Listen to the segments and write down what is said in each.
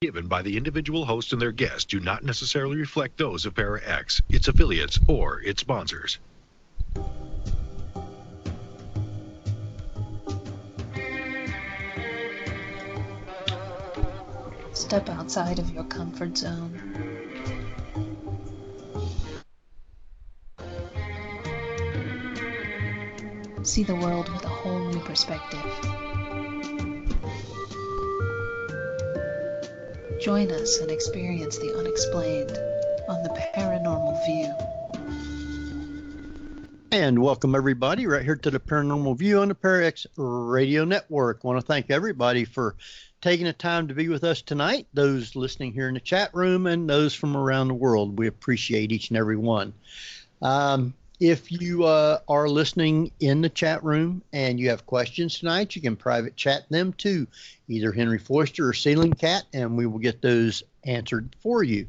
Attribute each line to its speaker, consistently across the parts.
Speaker 1: given by the individual host and their guests do not necessarily reflect those of Para X, its affiliates, or its sponsors.
Speaker 2: Step outside of your comfort zone. See the world with a whole new perspective. Join us and experience the unexplained on the Paranormal View.
Speaker 3: And welcome everybody right here to the Paranormal View on the ParaX Radio Network. I want to thank everybody for taking the time to be with us tonight, those listening here in the chat room and those from around the world. We appreciate each and every one. If you are listening in the chat room and you have questions tonight, you can private chat them to either Henry Foister or Ceiling Cat, and we will get those answered for you.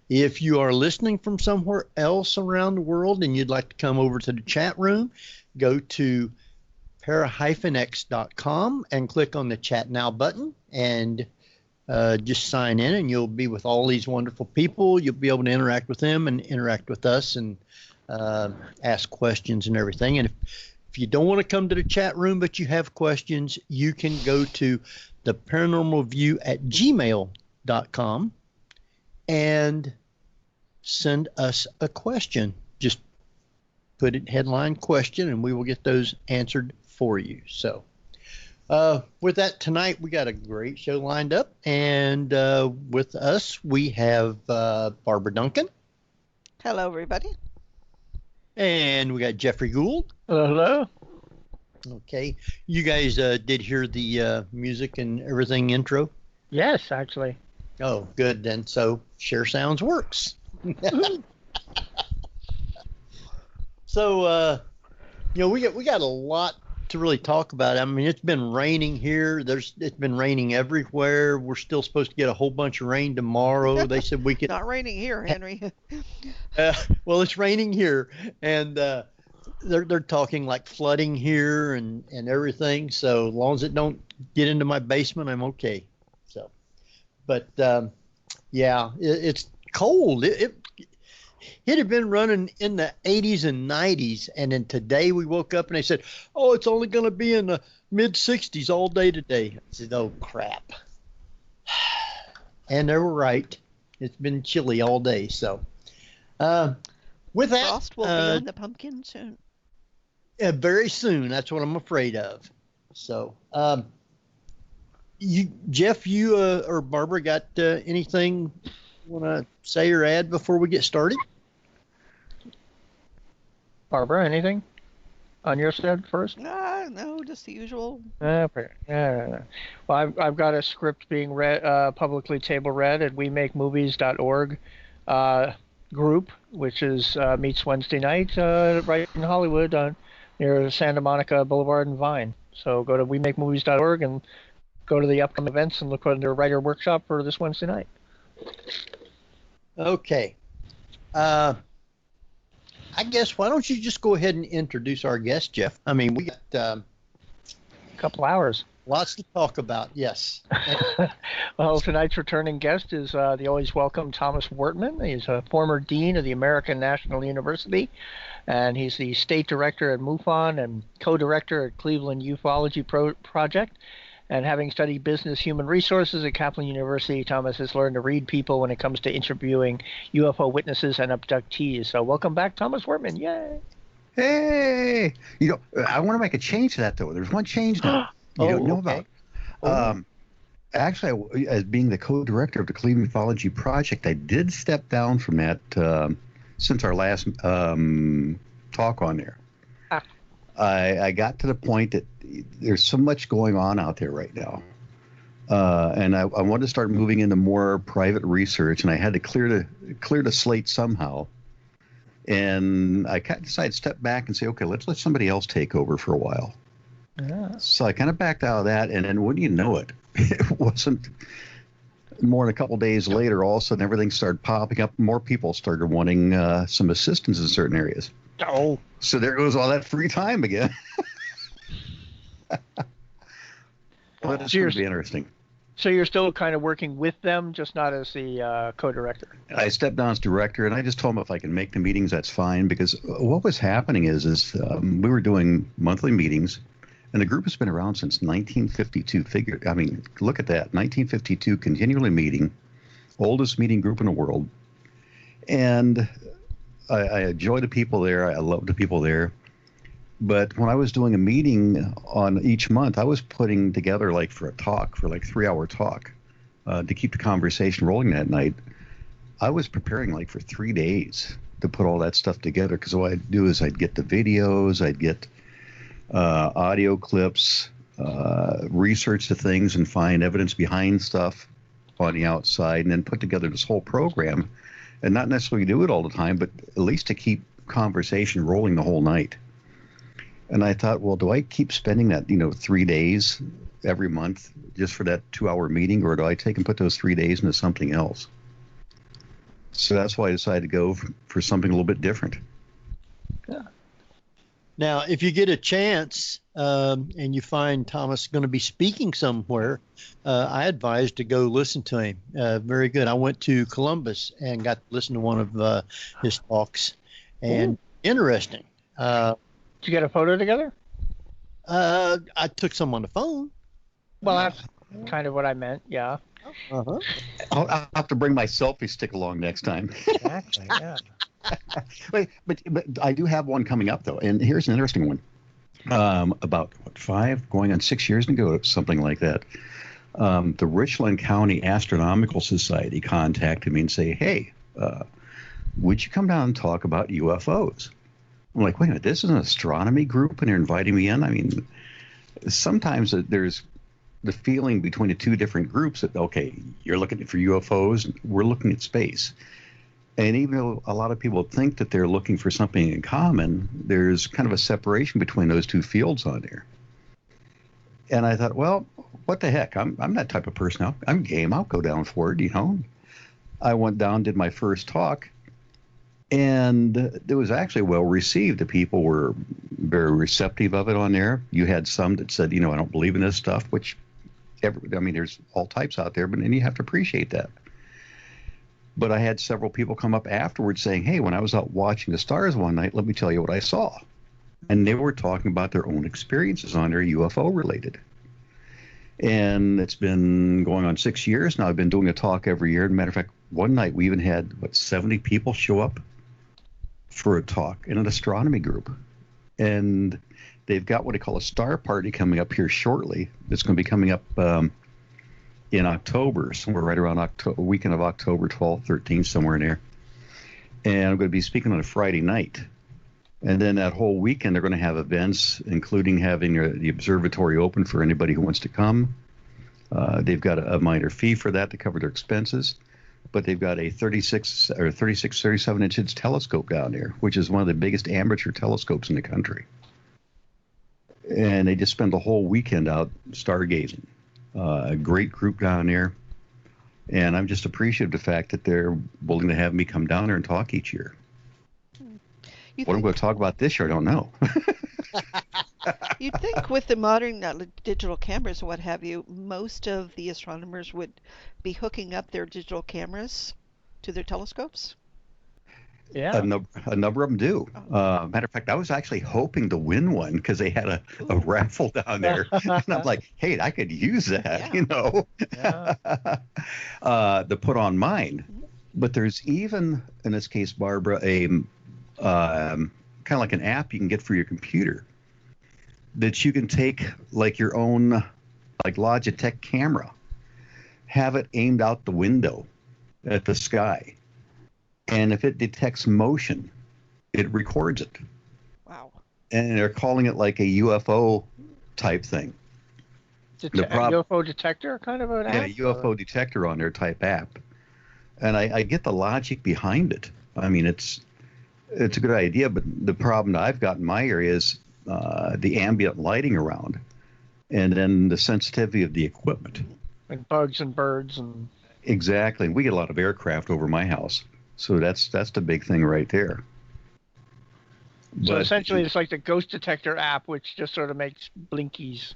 Speaker 3: If you are listening from somewhere else around the world and you'd like to come over to the chat room, go to para-x.com and click on the Chat Now button and just sign in, and you'll be with all these wonderful people. You'll be able to interact with them and interact with us and ask questions and everything. And if you don't want to come to the chat room but you have questions, you can go to the paranormalview@gmail.com and send us a question. Just put it headline question and we will get those answered for you. So with that, tonight we got a great show lined up, and with us we have Barbara Duncan.
Speaker 4: Hello, everybody.
Speaker 3: And we got Jeffrey Gould.
Speaker 5: Hello.
Speaker 3: Okay. You guys did hear the music and everything intro?
Speaker 5: Yes, actually.
Speaker 3: Oh, good then. So Share Sounds works. So, we got a lot to really talk about. I mean, it's been raining here. It's been raining everywhere. We're still supposed to get a whole bunch of rain tomorrow. They said we could.
Speaker 4: Not raining here, Henry.
Speaker 3: Well, it's raining here, and they're talking like flooding here and everything. So as long as it don't get into my basement, I'm okay. So, but yeah, it's cold. It had been running in the 80s and 90s, and then today we woke up and they said, "Oh, it's only going to be in the mid 60s all day today." I said, "Oh crap!" And they were right. It's been chilly all day. So, with that,
Speaker 4: frost will be on the pumpkin soon.
Speaker 3: Yeah, very soon. That's what I'm afraid of. So, Jeff, you or Barbara got anything you want to say or add before we get started?
Speaker 5: Barbara, anything on your side first?
Speaker 4: No, just the usual.
Speaker 5: Okay. Well, I've got a script being read, publicly table read at WeMakeMovies.org group, which is meets Wednesday night right in Hollywood near Santa Monica Boulevard and Vine. So go to WeMakeMovies.org and go to the upcoming events and look for their writer workshop for this Wednesday night.
Speaker 3: Okay. I guess why don't you just go ahead and introduce our guest, Jeff? I mean, we got
Speaker 5: a couple hours.
Speaker 3: Lots to talk about, yes.
Speaker 5: Well, tonight's returning guest is the always welcome Thomas Wertman. He's a former dean of the American National University, and he's the state director at MUFON and co-director at Cleveland Ufology Project. And having studied business human resources at Kaplan University, Thomas has learned to read people when it comes to interviewing UFO witnesses and abductees. So welcome back, Thomas Wertman. Yay.
Speaker 6: Hey. I want to make a change to that, though. There's one change now you don't know about. Actually, as being the co-director of the Cleveland Ufology Project, I did step down from that since our last talk on there. I got to the point that there's so much going on out there right now. And I wanted to start moving into more private research, and I had to clear the slate somehow. And I kind of decided to step back and say, okay, let's let somebody else take over for a while. Yeah. So I kind of backed out of that, and then wouldn't you know it, it wasn't more than a couple days later, all of a sudden everything started popping up. More people started wanting some assistance in certain areas.
Speaker 5: Oh.
Speaker 6: So there goes all that free time again. But it's going to be interesting.
Speaker 5: So you're still kind of working with them, just not as the co-director.
Speaker 6: I stepped down as director, and I just told them if I can make the meetings, that's fine. Because what was happening is we were doing monthly meetings, and the group has been around since 1952. Look at that, 1952, continually meeting, oldest meeting group in the world. And I enjoy the people there. I love the people there. But when I was doing a meeting on each month, I was putting together for a 3-hour talk to keep the conversation rolling that night. I was preparing for 3 days to put all that stuff together, because what I'd do is I'd get the videos, I'd get audio clips, research the things and find evidence behind stuff on the outside, and then put together this whole program, and not necessarily do it all the time, but at least to keep conversation rolling the whole night. And I thought, well, do I keep spending that, 3 days every month just for that 2-hour meeting, or do I take and put those 3 days into something else? So that's why I decided to go for something a little bit different.
Speaker 5: Yeah.
Speaker 3: Now, if you get a chance and you find Thomas going to be speaking somewhere, I advise to go listen to him. Very good. I went to Columbus and got to listen to one of his talks, and interesting.
Speaker 5: Did you get a photo together?
Speaker 3: I took some on the phone.
Speaker 5: Well, that's kind of what I meant, yeah.
Speaker 3: Uh-huh.
Speaker 6: I'll have to bring my selfie stick along next time.
Speaker 5: Exactly, yeah.
Speaker 6: but I do have one coming up, though, and here's an interesting one. About 5, going on 6 years ago, something like that, the Richland County Astronomical Society contacted me and say, hey, would you come down and talk about UFOs? I'm like, wait a minute, this is an astronomy group and they're inviting me in? I mean, sometimes there's the feeling between the two different groups that, okay, you're looking for UFOs, we're looking at space. And even though a lot of people think that they're looking for something in common, there's kind of a separation between those two fields on there. And I thought, well, what the heck? I'm that type of person. I'm game. I'll go down for it, I went down, did my first talk, and it was actually well received. The people were very receptive of it on there. You had some that said, I don't believe in this stuff, which, there's all types out there, and you have to appreciate that. But I had several people come up afterwards saying, hey, when I was out watching the stars one night, let me tell you what I saw. And they were talking about their own experiences on there, UFO related. And it's been going on 6 years now. I've been doing a talk every year. As a matter of fact, one night we even had, 70 people show up for a talk in an astronomy group. And they've got what they call a star party coming up here shortly. It's going to be coming up in October, somewhere right around weekend of October 12th, 13th, somewhere in there. And I'm going to be speaking on a Friday night. And then that whole weekend, they're going to have events, including having the observatory open for anybody who wants to come. They've got a minor fee for that to cover their expenses. But they've got a 37-inch telescope down there, which is one of the biggest amateur telescopes in the country. And they just spend the whole weekend out stargazing. A great group down there. And I'm just appreciative of the fact that they're willing to have me come down there and talk each year. What I'm going to talk about this year, I don't know.
Speaker 4: You'd think with the modern digital cameras and what have you, most of the astronomers would be hooking up their digital cameras to their telescopes.
Speaker 5: Yeah.
Speaker 6: A number of them do. Matter of fact, I was actually hoping to win one because they had a raffle down there. And I'm like, hey, I could use that, to put on mine. But there's even, in this case, Barbara, a kind of like an app you can get for your computer that you can take like your own Logitech camera, have it aimed out the window at the sky, and if it detects motion, it records it.
Speaker 4: Wow.
Speaker 6: And they're calling it like a UFO type thing.
Speaker 5: UFO detector kind of an app?
Speaker 6: Yeah, UFO detector on their type app. And I get the logic behind it. I mean, it's a good idea, but the problem that I've got in my area is the ambient lighting around, and then the sensitivity of the equipment.
Speaker 5: Like bugs and birds and.
Speaker 6: Exactly. And we get a lot of aircraft over my house, so that's the big thing right there.
Speaker 5: So
Speaker 6: But
Speaker 5: essentially, it's like the ghost detector app, which just sort of makes blinkies.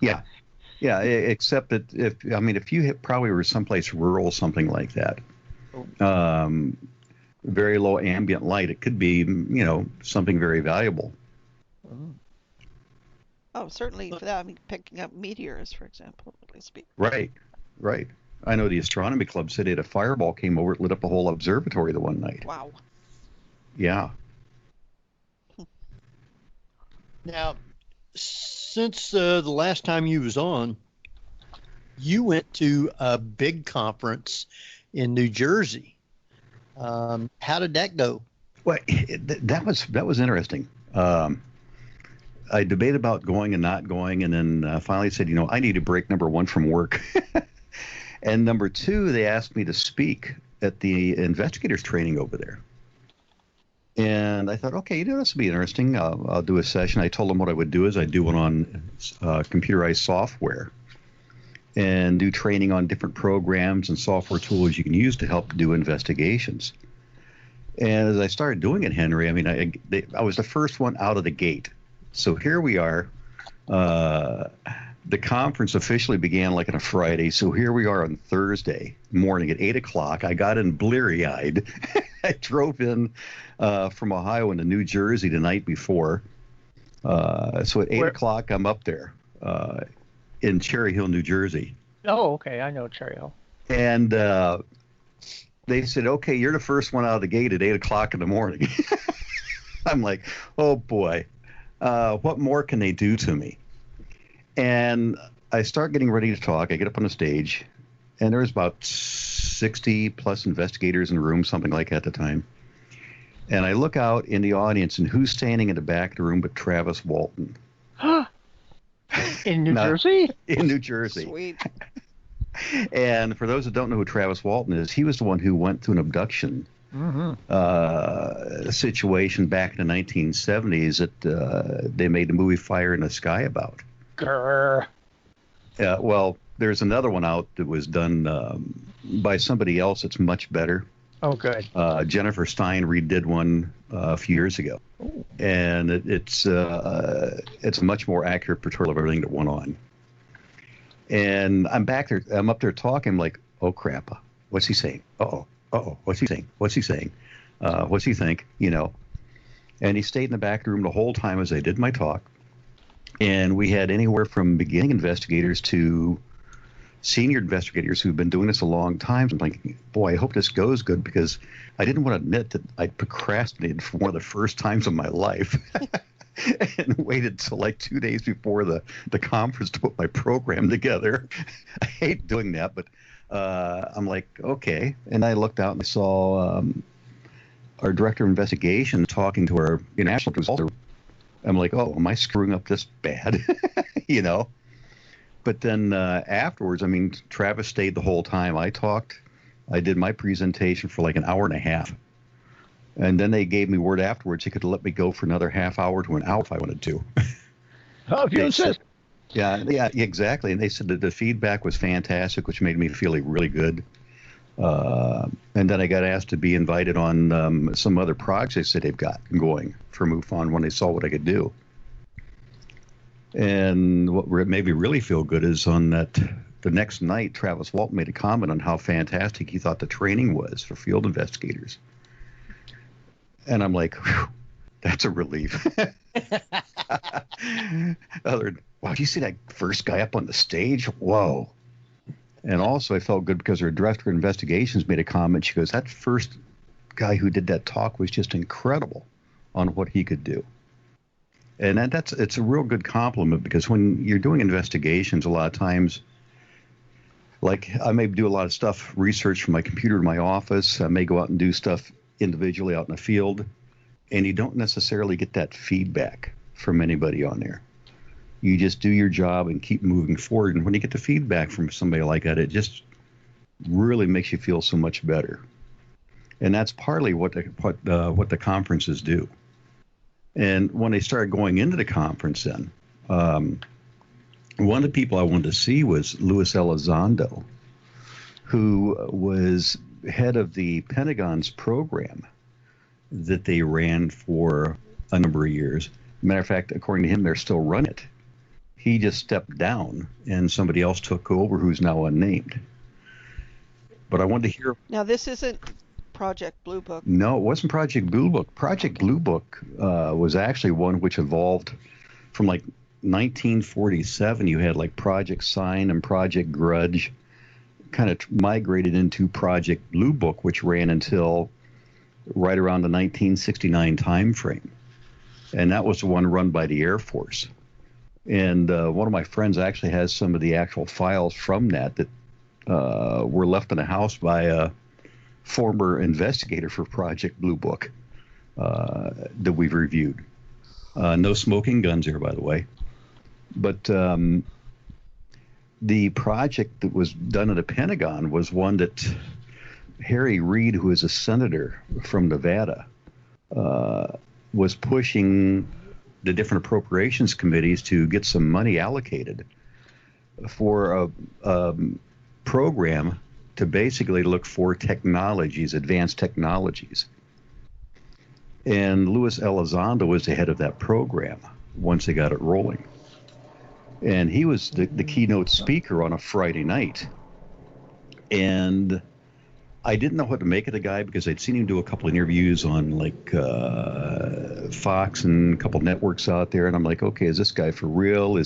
Speaker 6: Yeah. Yeah, except that if you probably were someplace rural, something like that, very low ambient light, it could be, something very valuable.
Speaker 4: Oh, certainly for that. I mean, picking up meteors, for example, at least be.
Speaker 6: Right. I know the astronomy club said they had a fireball came over, it lit up the whole observatory the one night.
Speaker 4: Wow.
Speaker 6: Yeah.
Speaker 3: Now, since the last time you was on, you went to a big conference in New Jersey. How did that go?
Speaker 6: Well, that was interesting. I debated about going and not going, and then finally said, I need a break, number one, from work. And number two, they asked me to speak at the investigators training over there. And I thought, okay, this will be interesting. I'll do a session. I told them what I would do is I'd do one on computerized software and do training on different programs and software tools you can use to help do investigations. And as I started doing it, Henry, I was the first one out of the gate. So here we are. The conference officially began like on a Friday. So here we are on Thursday morning at 8 o'clock. I got in bleary-eyed. I drove in from Ohio into New Jersey the night before. So at 8 o'clock, I'm up there in Cherry Hill, New Jersey.
Speaker 5: Oh, okay. I know Cherry Hill.
Speaker 6: And they said, okay, you're the first one out of the gate at 8 o'clock in the morning. I'm like, oh, boy. What more can they do to me? And I start getting ready to talk. I get up on the stage, and there was about 60 plus investigators in the room, something like that at the time. And I look out in the audience, and who's standing in the back of the room but Travis Walton?
Speaker 5: In New Jersey?
Speaker 6: In New Jersey.
Speaker 4: Sweet.
Speaker 6: And for those that don't know who Travis Walton is, he was the one who went through an abduction situation back in the 1970s that they made the movie Fire in the Sky about.
Speaker 5: Grr.
Speaker 6: Well, there's another one out that was done by somebody else that's much better.
Speaker 5: Oh, good.
Speaker 6: Jennifer Stein redid one a few years ago. Ooh. And it's a much more accurate portrayal of everything that went on. And I'm back there. I'm up there talking. I'm like, oh, crap. What's he saying? Uh-oh. What's he saying? What's he saying? What's he think? And he stayed in the back room the whole time as I did my talk. And we had anywhere from beginning investigators to senior investigators who've been doing this a long time. I'm like, boy, I hope this goes good, because I didn't want to admit that I procrastinated for one of the first times in my life and waited till like 2 days before the conference to put my program together. I hate doing that, but I'm like, okay. And I looked out and I saw our director of investigation talking to our international consultant. I'm like, oh, am I screwing up this bad? But then afterwards, Travis stayed the whole time. I talked. I did my presentation for like an hour and a half. And then they gave me word afterwards he could let me go for another half hour to an hour if I wanted to.
Speaker 5: Oh, if you insist.
Speaker 6: Yeah, exactly. And they said that the feedback was fantastic, which made me feel really good. And then I got asked to be invited on some other projects that they've got going for MUFON when they saw what I could do. And what made me really feel good is on the next night, Travis Walton made a comment on how fantastic he thought the training was for field investigators. And I'm like, whew, that's a relief. Wow, do you see that first guy up on the stage? Whoa. And also I felt good because our director of investigations made a comment. She goes, that first guy who did that talk was just incredible on what he could do. And it's a real good compliment, because when you're doing investigations, a lot of times, like I may do a lot of stuff, research from my computer in my office. I may go out and do stuff individually out in the field, and you don't necessarily get that feedback from anybody on there. You just do your job and keep moving forward. And when you get the feedback from somebody like that, it just really makes you feel so much better. And that's partly what the conferences do. And when they started going into the conference then, one of the people I wanted to see was Luis Elizondo, who was head of the Pentagon's program that they ran for a number of years. Matter of fact, according to him, they're still running it. He just stepped down, and somebody else took over who's now unnamed. But I wanted to hear.
Speaker 4: Now, this isn't Project Blue Book.
Speaker 6: No, it wasn't Project Blue Book. Project Blue Book was actually one which evolved from like 1947. You had like Project Sign and Project Grudge, kind of migrated into Project Blue Book, which ran until right around the 1969 time frame. And that was the one run by the Air Force. And one of my friends actually has some of the actual files from that were left in a house by a former investigator for Project Blue Book that we've reviewed. No smoking guns here, by the way. But the project that was done at the Pentagon was one that Harry Reid, who is a senator from Nevada, was pushing the different appropriations committees to get some money allocated for a program to basically look for technologies, advanced technologies. And Luis Elizondo was the head of that program once they got it rolling. And he was the keynote speaker on a Friday night. And I didn't know what to make of the guy because I'd seen him do a couple of interviews on like Fox and a couple of networks out there. And I'm like, okay, is this guy for real?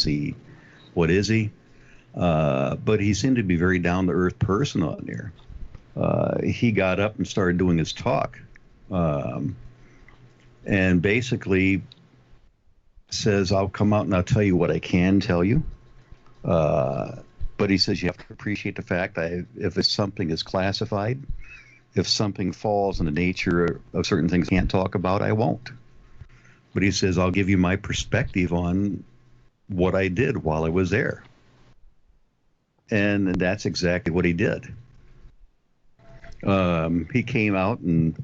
Speaker 6: What is he? But he seemed to be a very down-to-earth person on there. He got up and started doing his talk. And basically says, I'll come out and I'll tell you what I can tell you. But he says you have to appreciate the fact that if it's something is classified, if something falls in the nature of certain things I can't talk about, I won't. But he says, I'll give you my perspective on what I did while I was there. And that's exactly what he did. He came out and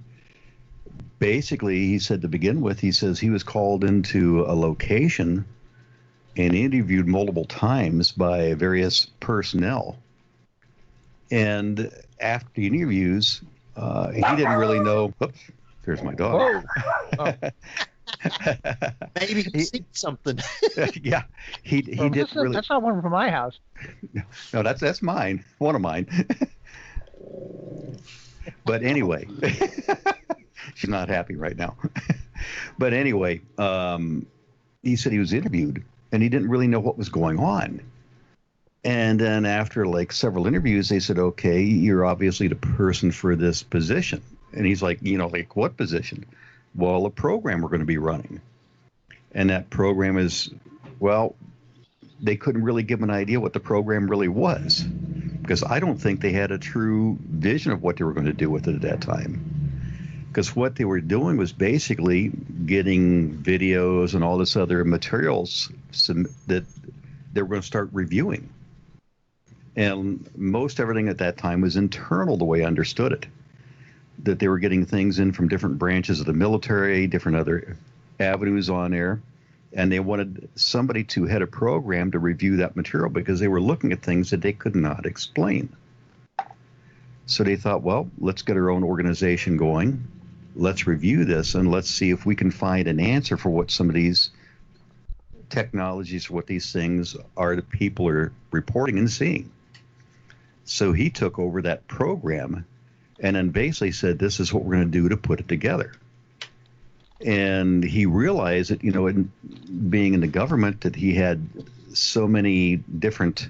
Speaker 6: basically, he said to begin with, he says he was called into a location and interviewed multiple times by various personnel. And after the interviews, he didn't really know. Oops, there's my dog.
Speaker 3: Oh. Maybe he seen something.
Speaker 6: Yeah, he didn't really.
Speaker 5: That's not one from my house.
Speaker 6: No, that's mine. One of mine. But anyway, she's not happy right now. But anyway, he said he was interviewed and he didn't really know what was going on. And then after like several interviews, they said, okay, you're obviously the person for this position. And he's like, like what position? Well, a program we're going to be running. And that program is, well, they couldn't really give an idea what the program really was, because I don't think they had a true vision of what they were going to do with it at that time. Because what they were doing was basically getting videos and all this other materials that they were going to start reviewing. And most everything at that time was internal, the way I understood it. That they were getting things in from different branches of the military, different other avenues on there. And they wanted somebody to head a program to review that material because they were looking at things that they could not explain. So they thought, well, let's get our own organization going. Let's review this and let's see if we can find an answer for what some of these technologies, what these things are that people are reporting and seeing. So he took over that program and then basically said, this is what we're going to do to put it together. And he realized that, in being in the government, that he had so many different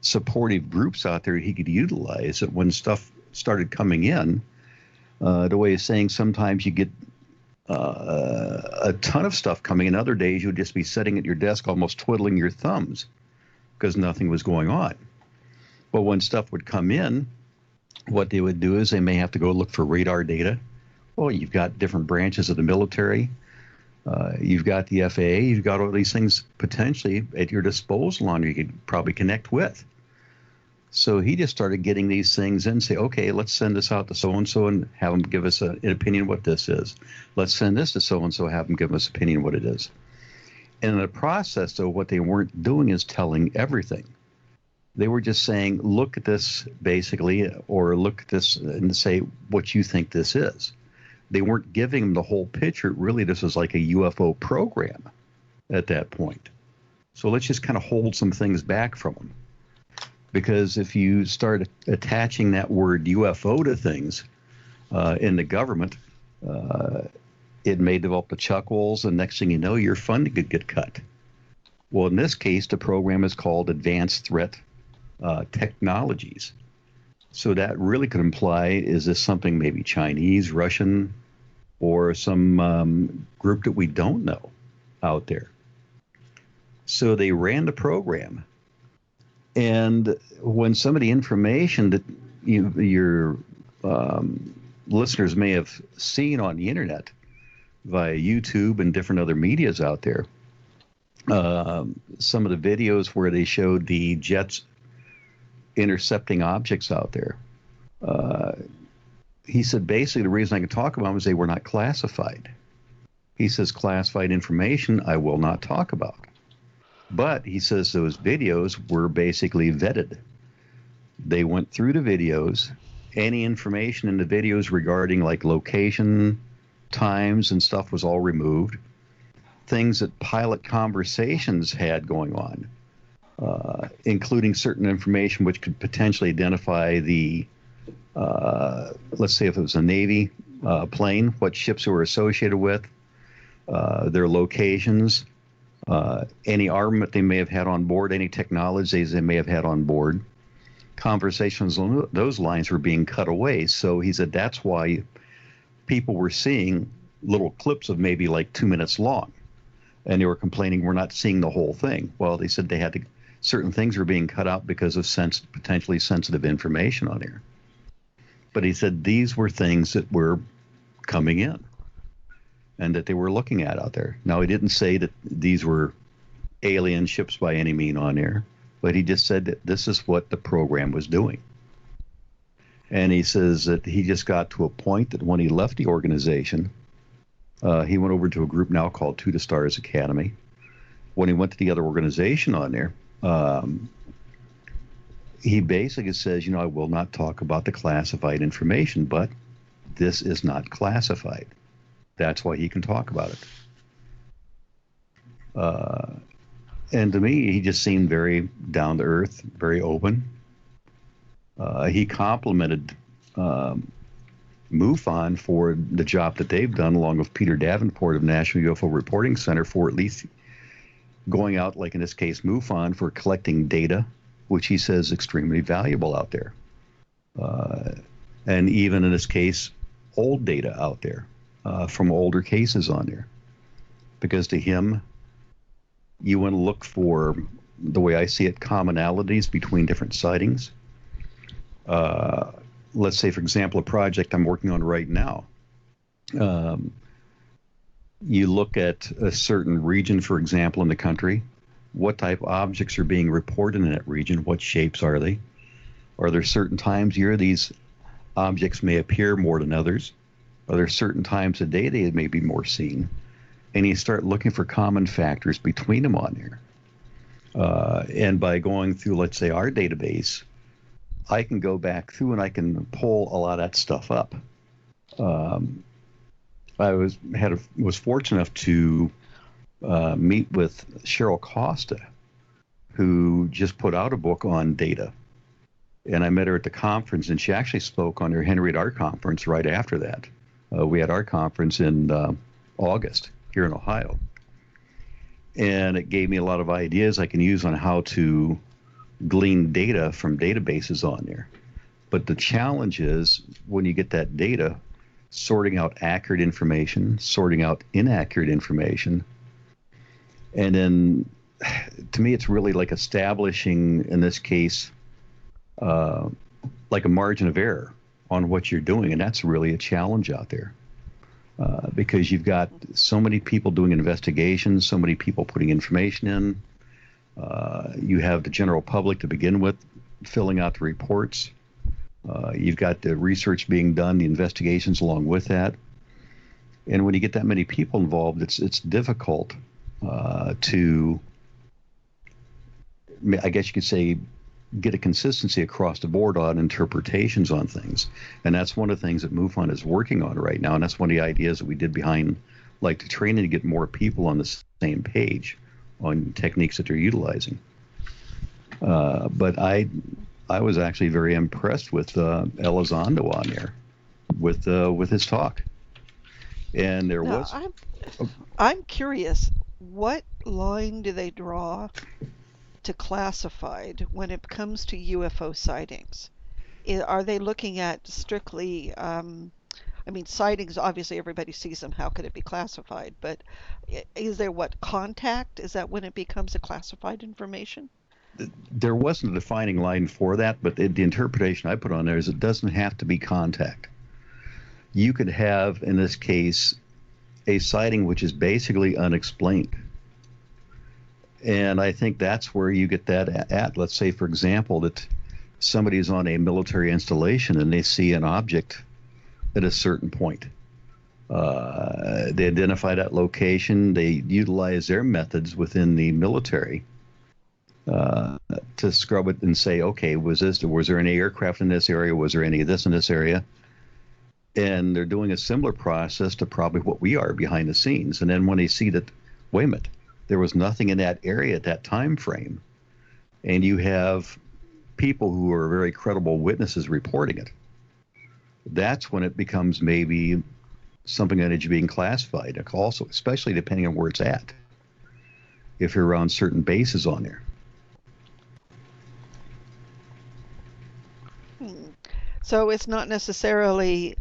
Speaker 6: supportive groups out there he could utilize, that when stuff started coming in, the way of saying sometimes you get a ton of stuff coming in. Other days you'd just be sitting at your desk almost twiddling your thumbs because nothing was going on. But when stuff would come in, what they would do is they may have to go look for radar data. Well, you've got different branches of the military. You've got the FAA. You've got all these things potentially at your disposal on you could probably connect with. So he just started getting these things in and say, okay, let's send this out to so-and-so and have them give us an opinion what this is. Let's send this to so-and-so, have them give us an opinion what it is. And in the process, though, what they weren't doing is telling everything. They were just saying, look at this basically, or look at this and say what you think this is. They weren't giving them the whole picture. Really, this was like a UFO program at that point. So let's just kind of hold some things back from them. Because if you start attaching that word UFO to things in the government, it may develop the chuckles, and next thing you know, your funding could get cut. Well, in this case, the program is called Advanced Threat Technologies. So that really could imply, is this something maybe Chinese, Russian, or some group that we don't know out there? So they ran the program. And when some of the information that your listeners may have seen on the internet via YouTube and different other medias out there, some of the videos where they showed the jets intercepting objects out there, he said basically the reason I can talk about them is they were not classified. He says classified information I will not talk about. But he says those videos were basically vetted. They went through the videos. Any information in the videos regarding like location, times, and stuff was all removed. Things that pilot conversations had going on, including certain information which could potentially identify the, let's say if it was a Navy plane, what ships they were associated with, their locations, any armament they may have had on board, any technologies they may have had on board. Conversations on those lines were being cut away. So he said that's why people were seeing little clips of maybe like 2 minutes long. And they were complaining we're not seeing the whole thing. Well, they said they had to, certain things were being cut out because of potentially sensitive information on here. But he said these were things that were coming in and that they were looking at out there. Now, he didn't say that these were alien ships by any mean on air, but he just said that this is what the program was doing. And he says that he just got to a point that when he left the organization, he went over to a group now called To the Stars Academy. When he went to the other organization on there, he basically says, I will not talk about the classified information, but this is not classified. That's why he can talk about it. And to me, he just seemed very down to earth, very open. He complimented MUFON for the job that they've done, along with Peter Davenport of National UFO Reporting Center, for at least going out, like in this case, MUFON, for collecting data, which he says is extremely valuable out there. And even in this case, old data out there from older cases on there. Because to him, you want to look for, the way I see it, commonalities between different sightings. Let's say, for example, a project I'm working on right now. You look at a certain region, for example, in the country. What type of objects are being reported in that region? What shapes are they? Are there certain times a year these objects may appear more than others? Are there certain times a day they may be more seen? And you start looking for common factors between them on here. And by going through, let's say, our database, I can go back through and I can pull a lot of that stuff up. I was fortunate enough to meet with Cheryl Costa, who just put out a book on data. And I met her at the conference, and she actually spoke on her Henry at our conference right after that. We had our conference in August here in Ohio. And it gave me a lot of ideas I can use on how to glean data from databases on there. But the challenge is, when you get that data, sorting out accurate information, sorting out inaccurate information. And then, to me, it's really like establishing, in this case, like a margin of error on what you're doing. And that's really a challenge out there. Because you've got so many people doing investigations, so many people putting information in. You have the general public to begin with filling out the reports. You've got the research being done, the investigations along with that. And when you get that many people involved, it's difficult to, I guess you could say, get a consistency across the board on interpretations on things. And that's one of the things that MUFON is working on right now. And that's one of the ideas that we did behind, like, the training to get more people on the same page on techniques that they're utilizing. But I was actually very impressed with Elizondo on there with his talk. And there
Speaker 4: Now,
Speaker 6: was.
Speaker 4: I'm curious, what line do they draw to classified when it comes to UFO sightings? Are they looking at strictly, sightings, obviously everybody sees them, how could it be classified? But is there contact? Is that when it becomes a classified information?
Speaker 6: There wasn't a defining line for that, but the interpretation I put on there is it doesn't have to be contact. You could have, in this case, a sighting which is basically unexplained. And I think that's where you get that at. Let's say, for example, that somebody's on a military installation and they see an object at a certain point. They identify that location. They utilize their methods within the military to scrub it and say, okay, was there any aircraft in this area? Was there any of this in this area? And they're doing a similar process to probably what we are behind the scenes. And then when they see that, wait a minute, there was nothing in that area at that time frame, and you have people who are very credible witnesses reporting it, that's when it becomes maybe something that is being classified also, especially depending on where it's at. If you're around certain bases on there.
Speaker 4: So it's not necessarily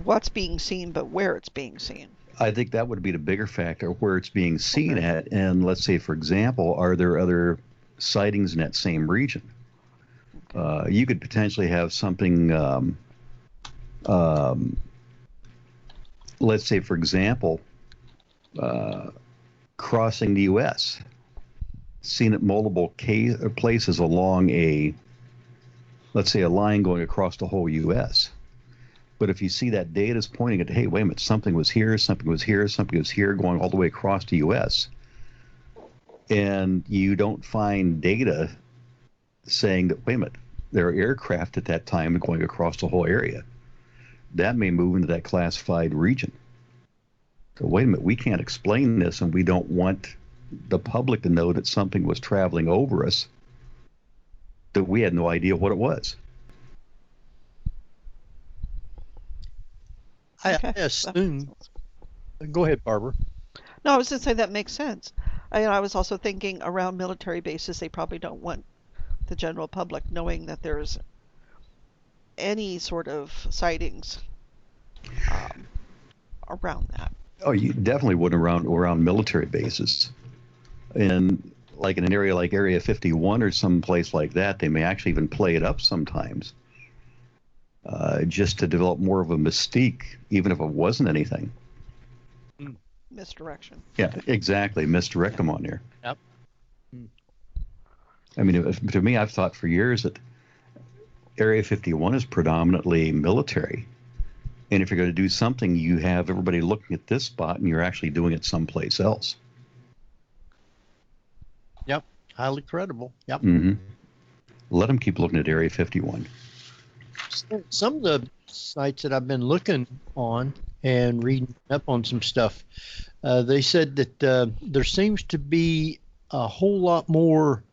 Speaker 4: what's being seen, but where it's being seen.
Speaker 6: I think that would be the bigger factor, where it's being seen at. And let's say, for example, are there other sightings in that same region? You could potentially have something, let's say, for example, crossing the U.S., seen at multiple places along let's say, a line going across the whole U.S. But if you see that data is pointing at, hey, wait a minute, something was here, something was here, something was here, going all the way across the U.S., and you don't find data saying that, wait a minute, there are aircraft at that time going across the whole area, that may move into that classified region. So wait a minute, we can't explain this, and we don't want the public to know that something was traveling over us that we had no idea what it was.
Speaker 3: I assume. Go ahead, Barbara.
Speaker 4: No, I was going to say that makes sense. I was also thinking around military bases, they probably don't want the general public knowing that there's any sort of sightings around that.
Speaker 6: Oh, you definitely wouldn't around military bases. And like in an area like Area 51 or some place like that, they may actually even play it up sometimes, just to develop more of a mystique, even if it wasn't anything.
Speaker 4: Misdirection.
Speaker 6: Yeah, exactly. Misdirect them on there.
Speaker 3: Yep.
Speaker 6: I mean, to me, I've thought for years that Area 51 is predominantly military. And if you're going to do something, you have everybody looking at this spot and you're actually doing it someplace else.
Speaker 3: Yep. Highly credible. Yep.
Speaker 6: Mm-hmm. Let them keep looking at Area 51.
Speaker 3: Some of the sites that I've been looking on and reading up on some stuff, they said that there seems to be a whole lot more,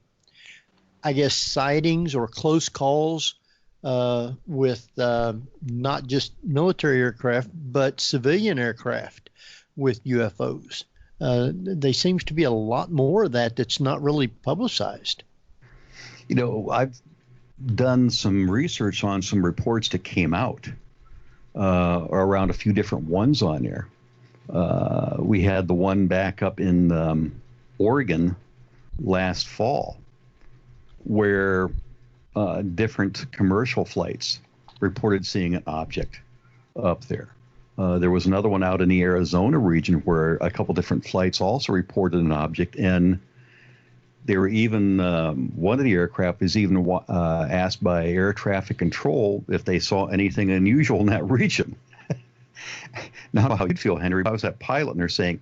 Speaker 3: I guess, sightings or close calls with not just military aircraft, but civilian aircraft with UFOs. There seems to be a lot more of that's not really publicized.
Speaker 6: You know, I've done some research on some reports that came out around a few different ones on there. We had the one back up in Oregon last fall where different commercial flights reported seeing an object up there. There was another one out in the Arizona region where a couple different flights also reported an object, and they were even one of the aircraft was even asked by air traffic control if they saw anything unusual in that region. Now, how you'd feel, Henry, if I was that pilot and they're saying,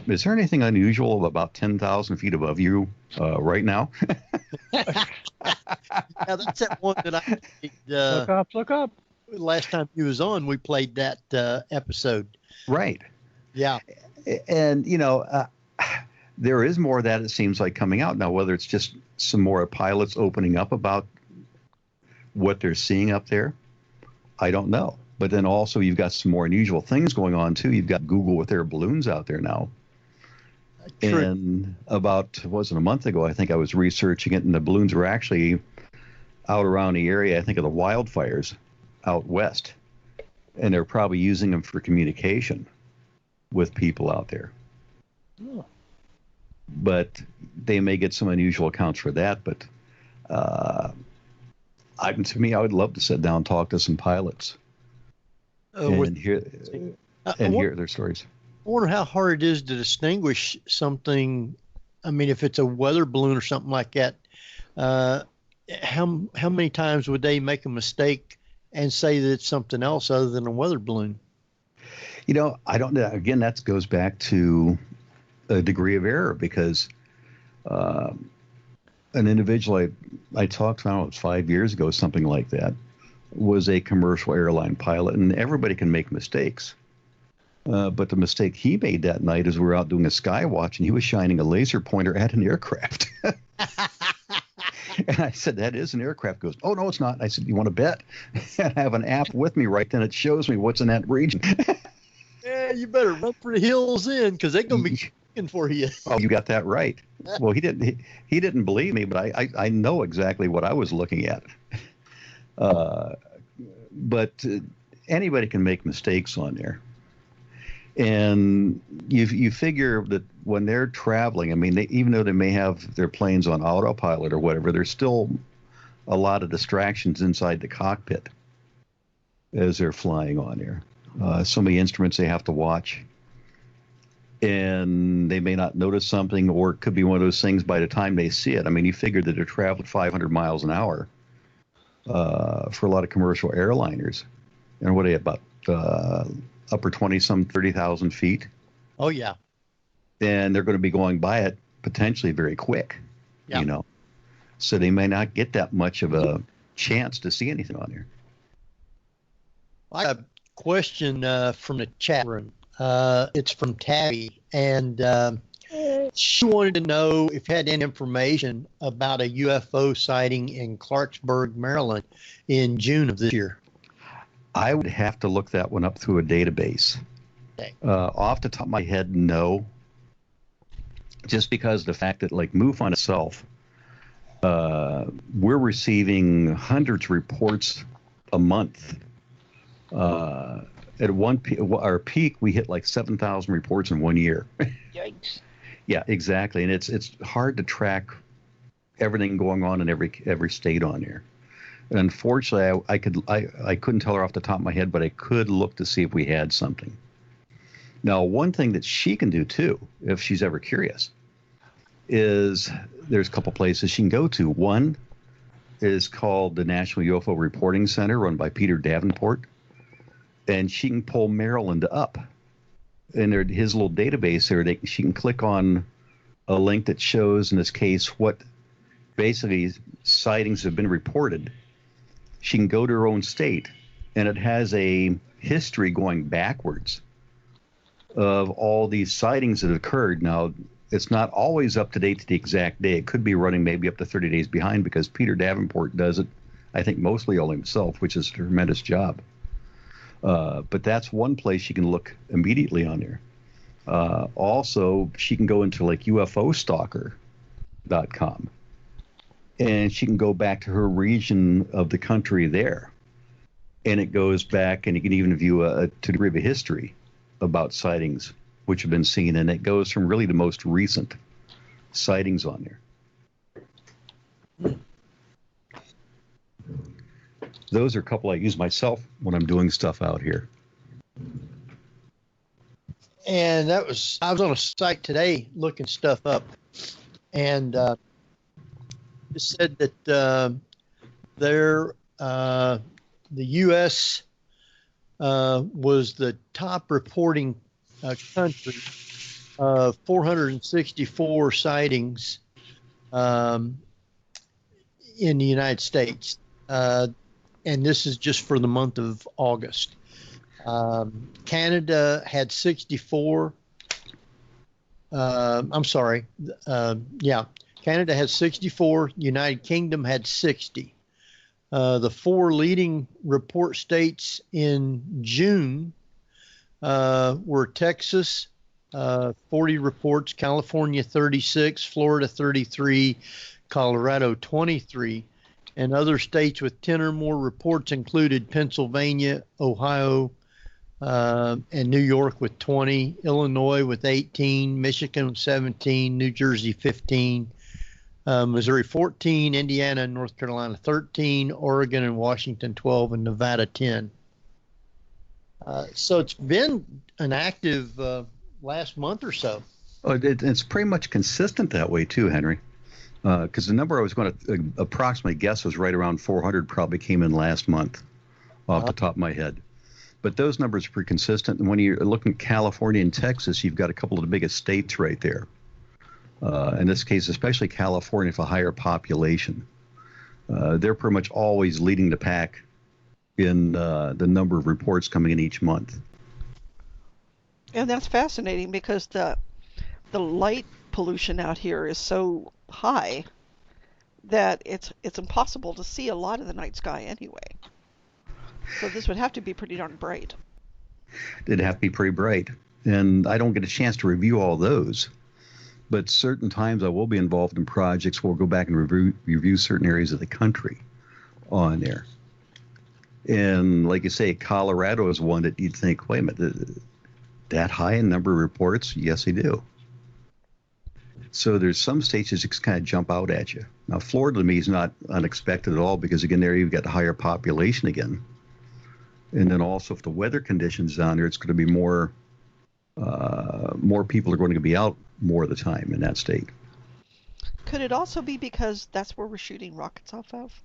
Speaker 6: is there anything unusual about 10,000 feet above you right now?
Speaker 3: Yeah, that's that one that I did,
Speaker 5: Look up.
Speaker 3: last time he was on, we played that episode.
Speaker 6: Right.
Speaker 3: Yeah.
Speaker 6: And, you know, there is more of that, it seems like, coming out now. Whether it's just some more pilots opening up about what they're seeing up there, I don't know. But then also you've got some more unusual things going on too. You've got Google with their balloons out there now. True. And about, it wasn't a month ago, I think I was researching it, and the balloons were actually out around the area, I think, of the wildfires out west. And they're probably using them for communication with people out there. Oh. But they may get some unusual accounts for that. But to me, I would love to sit down and talk to some pilots and hear their stories.
Speaker 3: I wonder how hard it is to distinguish something. I mean, if it's a weather balloon or something like that, how many times would they make a mistake and say that it's something else other than a weather balloon?
Speaker 6: You know, I don't know. Again, that goes back to a degree of error, because an individual I talked to, I don't know, it was 5 years ago, something like that, was a commercial airline pilot, and everybody can make mistakes. But the mistake he made that night is we were out doing a sky watch, and he was shining a laser pointer at an aircraft. And I said, "That is an aircraft." He goes, "Oh, no, it's not." I said, "You want to bet?" And I have an app with me right then. It shows me what's in that region.
Speaker 3: Yeah, you better run for the hills in, because they're going to be looking for you.
Speaker 6: Oh, you got that right. Well, he didn't believe me, but I know exactly what I was looking at. But anybody can make mistakes on there. And you figure that when they're traveling, I mean, even though they may have their planes on autopilot or whatever, there's still a lot of distractions inside the cockpit as they're flying on there. So many instruments they have to watch. And they may not notice something, or it could be one of those things by the time they see it. I mean, you figure that they're traveling 500 miles an hour for a lot of commercial airliners. And what are they, about upper 20-some, 30,000 feet?
Speaker 3: Oh, yeah.
Speaker 6: And they're going to be going by it potentially very quick, you know. So they may not get that much of a chance to see anything on there.
Speaker 3: I have a question from the chat room. It's from Tabby, and she wanted to know if you had any information about a UFO sighting in Clarksburg, Maryland in June of this year.
Speaker 6: I would have to look that one up through a database. Okay. Off the top of my head, no. Just because the fact that, like, MUFON itself, we're receiving hundreds of reports a month. At our peak, we hit like 7,000 reports in 1 year.
Speaker 5: Yikes.
Speaker 6: Yeah, exactly. And it's hard to track everything going on in every state on there. And unfortunately, I couldn't tell her off the top of my head, but I could look to see if we had something. Now, one thing that she can do too, if she's ever curious, is there's a couple places she can go to. One is called the National UFO Reporting Center, run by Peter Davenport, and she can pull Maryland up. In his little database there, she can click on a link that shows, in this case, what basically sightings have been reported. She can go to her own state, and it has a history going backwards of all these sightings that have occurred. Now, it's not always up to date to the exact day. It could be running maybe up to 30 days behind, because Peter Davenport does it, I think, mostly all himself, which is a tremendous job. But that's one place you can look immediately on there. Also, she can go into like UFOstalker.com, and she can go back to her region of the country there. And it goes back, and you can even view a degree of a history about sightings which have been seen. And it goes from really the most recent sightings on there. Those are a couple I use myself when I'm doing stuff out here.
Speaker 3: And I was on a site today looking stuff up, and it said that the U.S. Was the top reporting country of 464 sightings in the United States. And this is just for the month of August. Canada had 64. I'm sorry. Yeah, Canada has 64. United Kingdom had 60. The 4 leading report states in June were Texas, 40 reports, California 36, Florida 33, Colorado 23, and other states with 10 or more reports included Pennsylvania, Ohio, and New York with 20, Illinois with 18, Michigan with 17, New Jersey 15, Missouri 14, Indiana and North Carolina 13, Oregon and Washington 12, and Nevada 10. So it's been an active last month or so.
Speaker 6: Oh, it's pretty much consistent that way too, Henry. Because the number I was going to approximately guess was right around 400 probably came in last month off the top of my head. But those numbers are pretty consistent. And when you're looking at California and Texas, you've got a couple of the biggest states right there. In this case, especially California, with a higher population. They're pretty much always leading the pack in the number of reports coming in each month.
Speaker 4: And that's fascinating because the light pollution out here is so high that it's impossible to see a lot of the night sky anyway. So this would have to be pretty darn bright.
Speaker 6: It'd have to be pretty bright. And I don't get a chance to review all those. But certain times I will be involved in projects where we'll go back and review certain areas of the country on there. And like you say, Colorado is one that you'd think, wait a minute, that high in number of reports? Yes, they do. So there's some states that just kind of jump out at you. Now, Florida to me is not unexpected at all because, again, there you've got a higher population again. And then also if the weather conditions down there, it's going to be more people are going to be out more of the time in that state.
Speaker 4: Could it also be because that's where we're shooting rockets off of?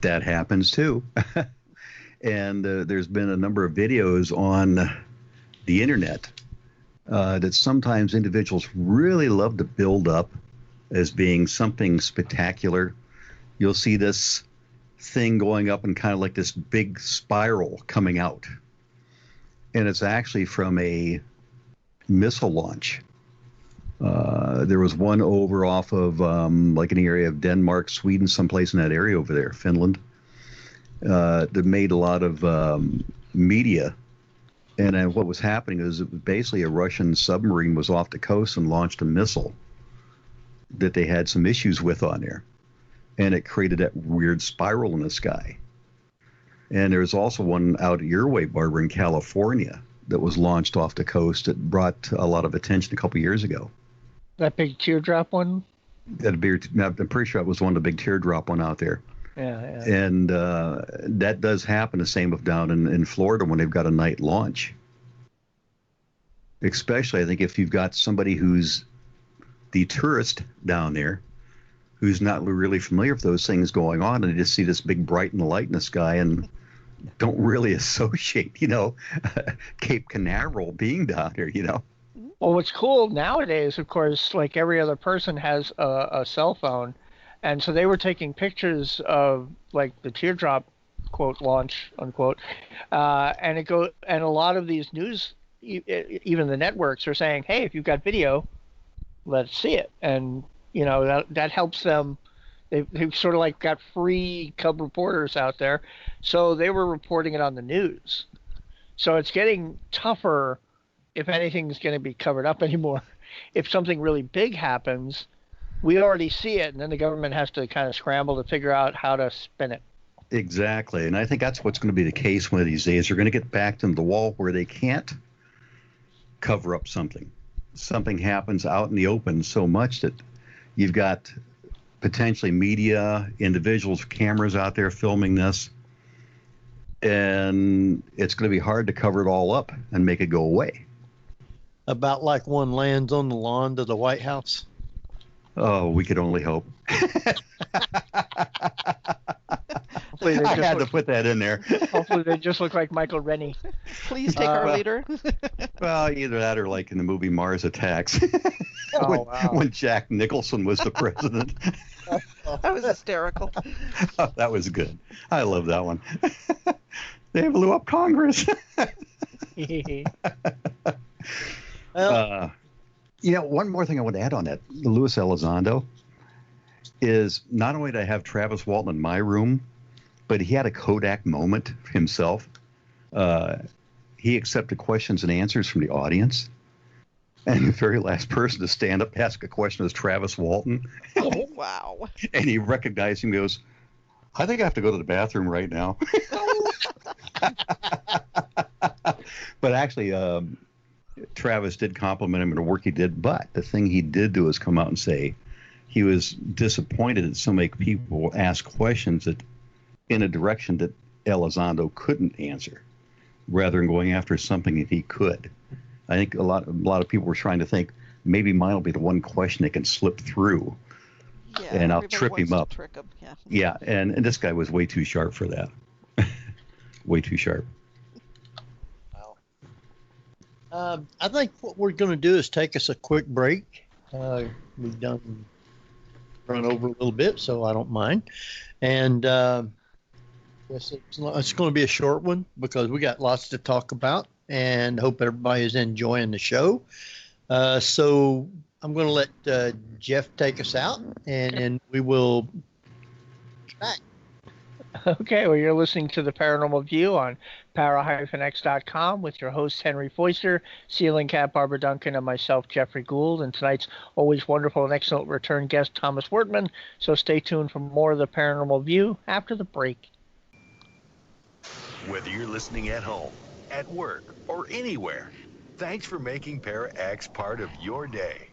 Speaker 6: That happens too. And there's been a number of videos on the internet that sometimes individuals really love to build up as being something spectacular. You'll see this thing going up and kind of like this big spiral coming out. And it's actually from a missile launch. There was one over off of like an area of Denmark, Sweden, someplace in that area over there, Finland, that made a lot of media. And what was happening is basically a Russian submarine was off the coast and launched a missile that they had some issues with on there. And it created that weird spiral in the sky. And there's also one out at your way, Barbara, in California that was launched off the coast that brought a lot of attention a couple of years ago.
Speaker 5: That big teardrop one?
Speaker 6: I'm pretty sure it was one of the big teardrop one out there.
Speaker 5: Yeah.
Speaker 6: And that does happen the same with down in Florida when they've got a night launch. Especially, I think, if you've got somebody who's the tourist down there who's not really familiar with those things going on, and they just see this big bright and light in the sky and don't really associate, Cape Canaveral being down here,
Speaker 5: Well, what's cool nowadays, of course, like every other person has a cell phone. And so they were taking pictures of like the teardrop, quote, launch, unquote. And a lot of these news, even the networks are saying, hey, if you've got video, let's see it. And, that helps them. They've sort of like got free cub reporters out there. So they were reporting it on the news. So it's getting tougher if anything's going to be covered up anymore. If something really big happens, we already see it, and then the government has to kind of scramble to figure out how to spin it.
Speaker 6: Exactly. And I think that's what's going to be the case one of these days. They're going to get back to the wall where they can't cover up something. Something happens out in the open so much that you've got potentially media, individuals, cameras out there filming this, and it's going to be hard to cover it all up and make it go away.
Speaker 3: About like one lands on the lawn to the White House.
Speaker 6: Oh, we could only hope. I had to put that in there.
Speaker 5: Hopefully they just look like Michael Rennie.
Speaker 4: Please take our leader.
Speaker 6: Well, either that or like in the movie Mars Attacks.
Speaker 5: Wow.
Speaker 6: When Jack Nicholson was the president.
Speaker 4: That was hysterical.
Speaker 6: Oh, that was good. I love that one. They blew up Congress. One more thing I want to add on that, Luis Elizondo, is not only did I have Travis Walton in my room, but he had a Kodak moment himself. He accepted questions and answers from the audience. And the very last person to stand up, ask a question was Travis Walton.
Speaker 4: Oh, wow.
Speaker 6: And he recognized him and goes, I think I have to go to the bathroom right now. But actually, Travis did compliment him on the work he did. But the thing he did do is come out and say he was disappointed that so many people asked questions that in a direction that Elizondo couldn't answer, rather than going after something that he could. I think a lot of people were trying to think maybe mine will be the one question that can slip through, and I'll trip him up.
Speaker 4: Trick him.
Speaker 6: Yeah, and this guy was way too sharp for that. Way too sharp.
Speaker 3: Wow. I think what we're going to do is take us a quick break. We've run over a little bit, so I don't mind. And yes, it's going to be a short one because we got lots to talk about, and hope everybody is enjoying the show. So I'm going to let Jeff take us out, and then we will be back.
Speaker 5: Okay, well, you're listening to the Paranormal View on para-x.com with your hosts Henry Foister, Ceiling Cat Barbara Duncan, and myself, Jeffrey Gould, and tonight's always wonderful and excellent return guest, Thomas Wertman. So stay tuned for more of the Paranormal View after the break.
Speaker 1: Whether you're listening at home, at work, or anywhere, thanks for making Para-X part of your day.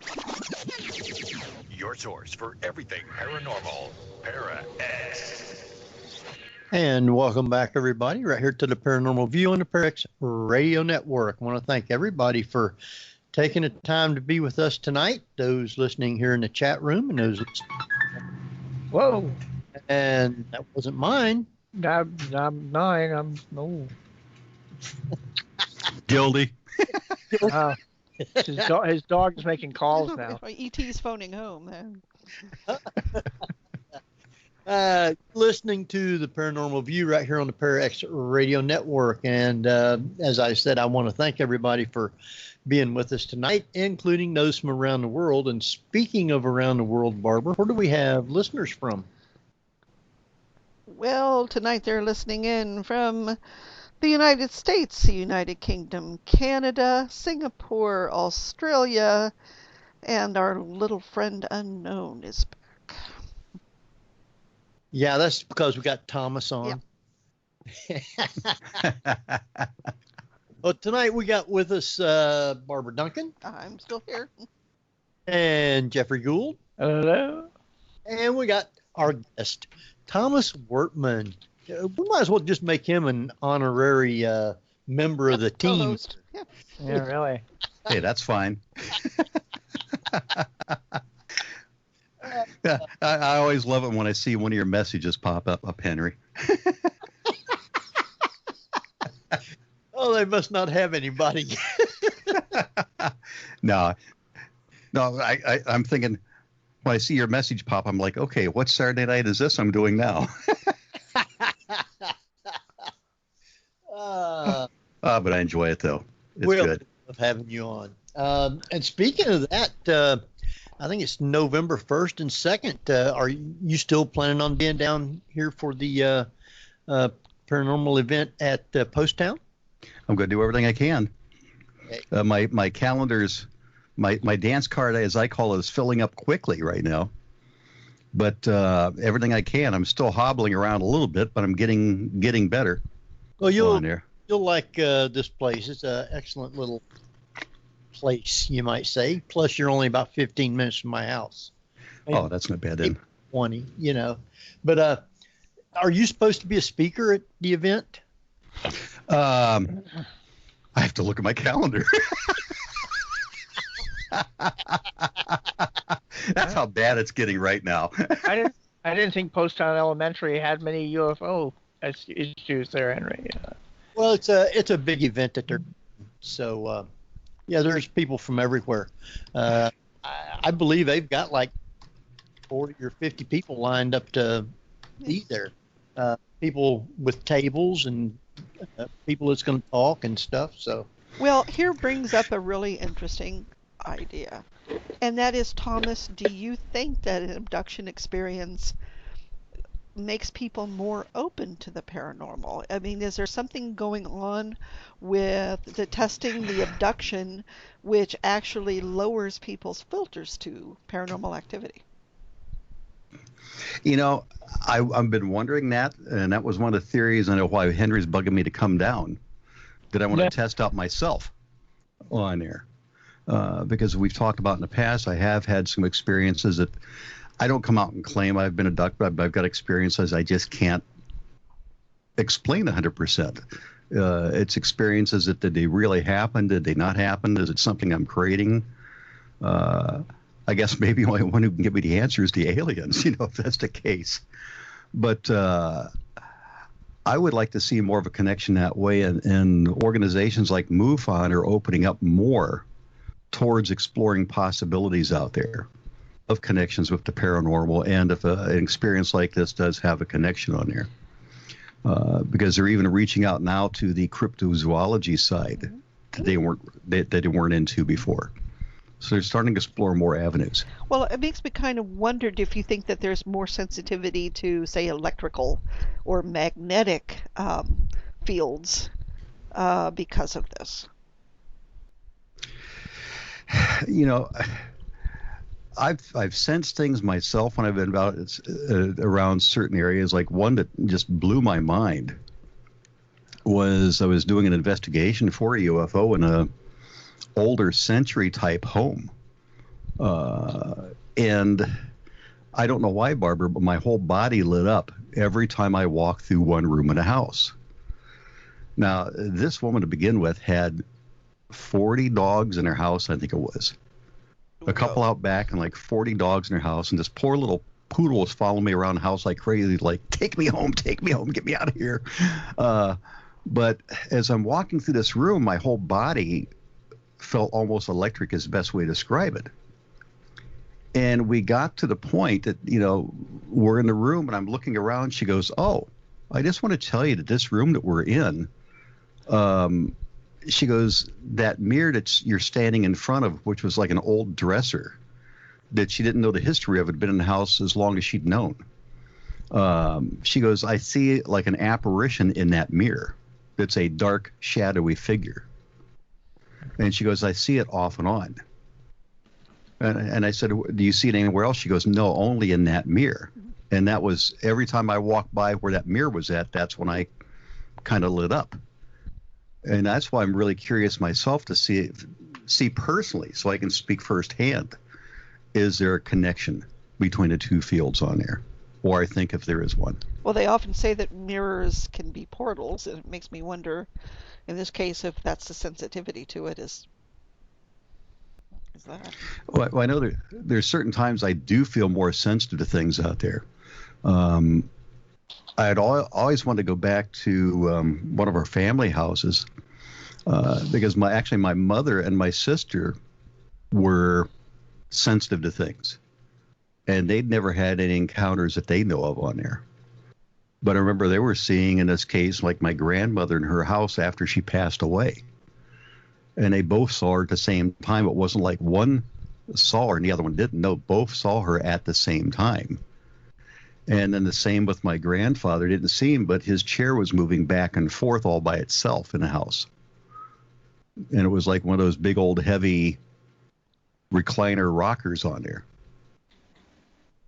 Speaker 1: Your source for everything paranormal, Para-X.
Speaker 3: And welcome back, everybody, right here to the Paranormal View on the Para-X Radio Network. I want to thank everybody for taking the time to be with us tonight, those listening here in the chat room and those...
Speaker 5: Whoa.
Speaker 3: And that wasn't mine.
Speaker 5: I'm 9. No.
Speaker 6: Guilty.
Speaker 5: His dog is making calls now.
Speaker 4: E.T.'s phoning home.
Speaker 3: Listening to the Paranormal View right here on the Para-X Radio Network. And as I said, I want to thank everybody for being with us tonight, including those from around the world. And speaking of around the world, Barbara, where do we have listeners from?
Speaker 4: Well, tonight they're listening in from the United States, the United Kingdom, Canada, Singapore, Australia, and our little friend unknown is back.
Speaker 3: Yeah, that's because we got Thomas on. Yeah. Well, tonight we got with us Barbara Duncan.
Speaker 4: I'm still here.
Speaker 3: And Jeffrey Gould.
Speaker 5: Hello.
Speaker 3: And we got our guest, Thomas Wertman. We might as well just make him an honorary member of the team.
Speaker 5: Yeah, really.
Speaker 6: Hey, that's fine. I always love it when I see one of your messages pop up, Henry.
Speaker 3: Oh, they must not have anybody.
Speaker 6: No, I'm thinking when I see your message pop, I'm like, okay, what Saturday night is this I'm doing now? But I enjoy it, though. It's good.
Speaker 3: Of having you on. And speaking of that, I think it's November 1st and 2nd. Are you still planning on being down here for the paranormal event at Post Town?
Speaker 6: I'm going to do everything I can. My calendar's, my dance card, as I call it, is filling up quickly right now. But everything I can. I'm still hobbling around a little bit, but I'm getting better.
Speaker 3: Well, you'll like this place. It's an excellent little place, you might say. Plus, you're only about 15 minutes from my house.
Speaker 6: Oh, that's not bad then.
Speaker 3: 20, But are you supposed to be a speaker at the event?
Speaker 6: I have to look at my calendar. That's how bad it's getting right now.
Speaker 5: I didn't think Post Town Elementary had many UFO issues there, Henry.
Speaker 3: Well, it's a big event that they're so yeah, there's people from everywhere. I believe they've got like 40 or 50 people lined up to be there. People with tables and people that's going to talk and stuff. So
Speaker 4: well, here brings up a really interesting. idea. And that is, Thomas, do you think that an abduction experience makes people more open to the paranormal? I mean, is there something going on with the testing, the abduction, which actually lowers people's filters to paranormal activity?
Speaker 6: You know, I've been wondering that, and that was one of the theories. I know why Henry's bugging me to come down, that I want to test out myself on there. Because we've talked about in the past, I have had some experiences that I don't come out and claim I've been abducted, but I've got experiences I just can't explain 100%. It's experiences that did they really happen? Did they not happen? Is it something I'm creating? I guess maybe the only one who can give me the answer is the aliens, if that's the case. But I would like to see more of a connection that way, and organizations like MUFON are opening up more towards exploring possibilities out there of connections with the paranormal, and if an experience like this does have a connection on there. Because they're even reaching out now to the cryptozoology side that they weren't into before. So they're starting to explore more avenues.
Speaker 4: Well, it makes me kind of wonder if you think that there's more sensitivity to, say, electrical or magnetic fields because of this.
Speaker 6: I've sensed things myself when I've been around certain areas. Like one that just blew my mind was I was doing an investigation for a UFO in a older century type home, and I don't know why, Barbara, but my whole body lit up every time I walked through one room in the house. Now, this woman to begin with had 40 dogs in her house, I think it was. A couple out back and like 40 dogs in her house, and this poor little poodle was following me around the house like crazy, like, take me home, get me out of here. But as I'm walking through this room, my whole body felt almost electric is the best way to describe it. And we got to the point that, we're in the room and I'm looking around. She goes, "Oh, I just want to tell you that this room that we're in," she goes, "that mirror that you're standing in front of, which was like an old dresser, that she didn't know the history of, had been in the house as long as she'd known. She goes, I see like an apparition in that mirror that's a dark, shadowy figure. And she goes, I see it off and on." And I said, "Do you see it anywhere else?" She goes, "No, only in that mirror." And that was every time I walked by where that mirror was at, that's when I kind of lit up. And that's why I'm really curious myself to see personally, so I can speak firsthand. Is there a connection between the two fields on there? Or I think if there is one.
Speaker 4: Well, they often say that mirrors can be portals, and it makes me wonder, in this case, if that's the sensitivity to it is that.
Speaker 6: Well, I know there's certain times I do feel more sensitive to things out there. I'd always wanted to go back to one of our family houses because my mother and my sister were sensitive to things, and they'd never had any encounters that they know of on there. But I remember they were seeing, in this case, like my grandmother in her house after she passed away, and they both saw her at the same time. It wasn't like one saw her and the other one didn't. No, both saw her at the same time. And then the same with my grandfather. Didn't see him, but his chair was moving back and forth all by itself in the house. And it was like one of those big old heavy recliner rockers on there.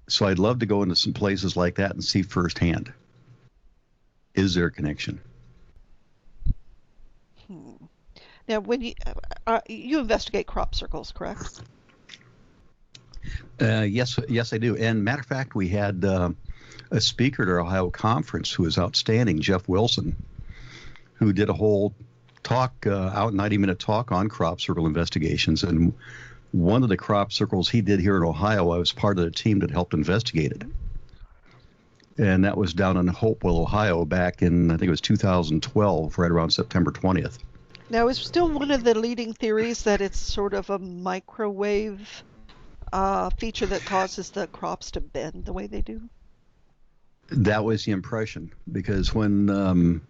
Speaker 6: So I'd love to go into some places like that and see firsthand. Is there a connection?
Speaker 4: Now, when you investigate crop circles, correct?
Speaker 6: Yes, I do. And matter of fact, we had a speaker at our Ohio conference who was outstanding, Jeff Wilson, who did a whole talk, 90-minute talk on crop circle investigations. And one of the crop circles he did here in Ohio, I was part of the team that helped investigate it. And that was down in Hopewell, Ohio, back in, I think it was 2012, right around September 20th.
Speaker 4: Now, is still one of the leading theories that it's sort of a microwave feature that causes the crops to bend the way they do?
Speaker 6: That was the impression, because when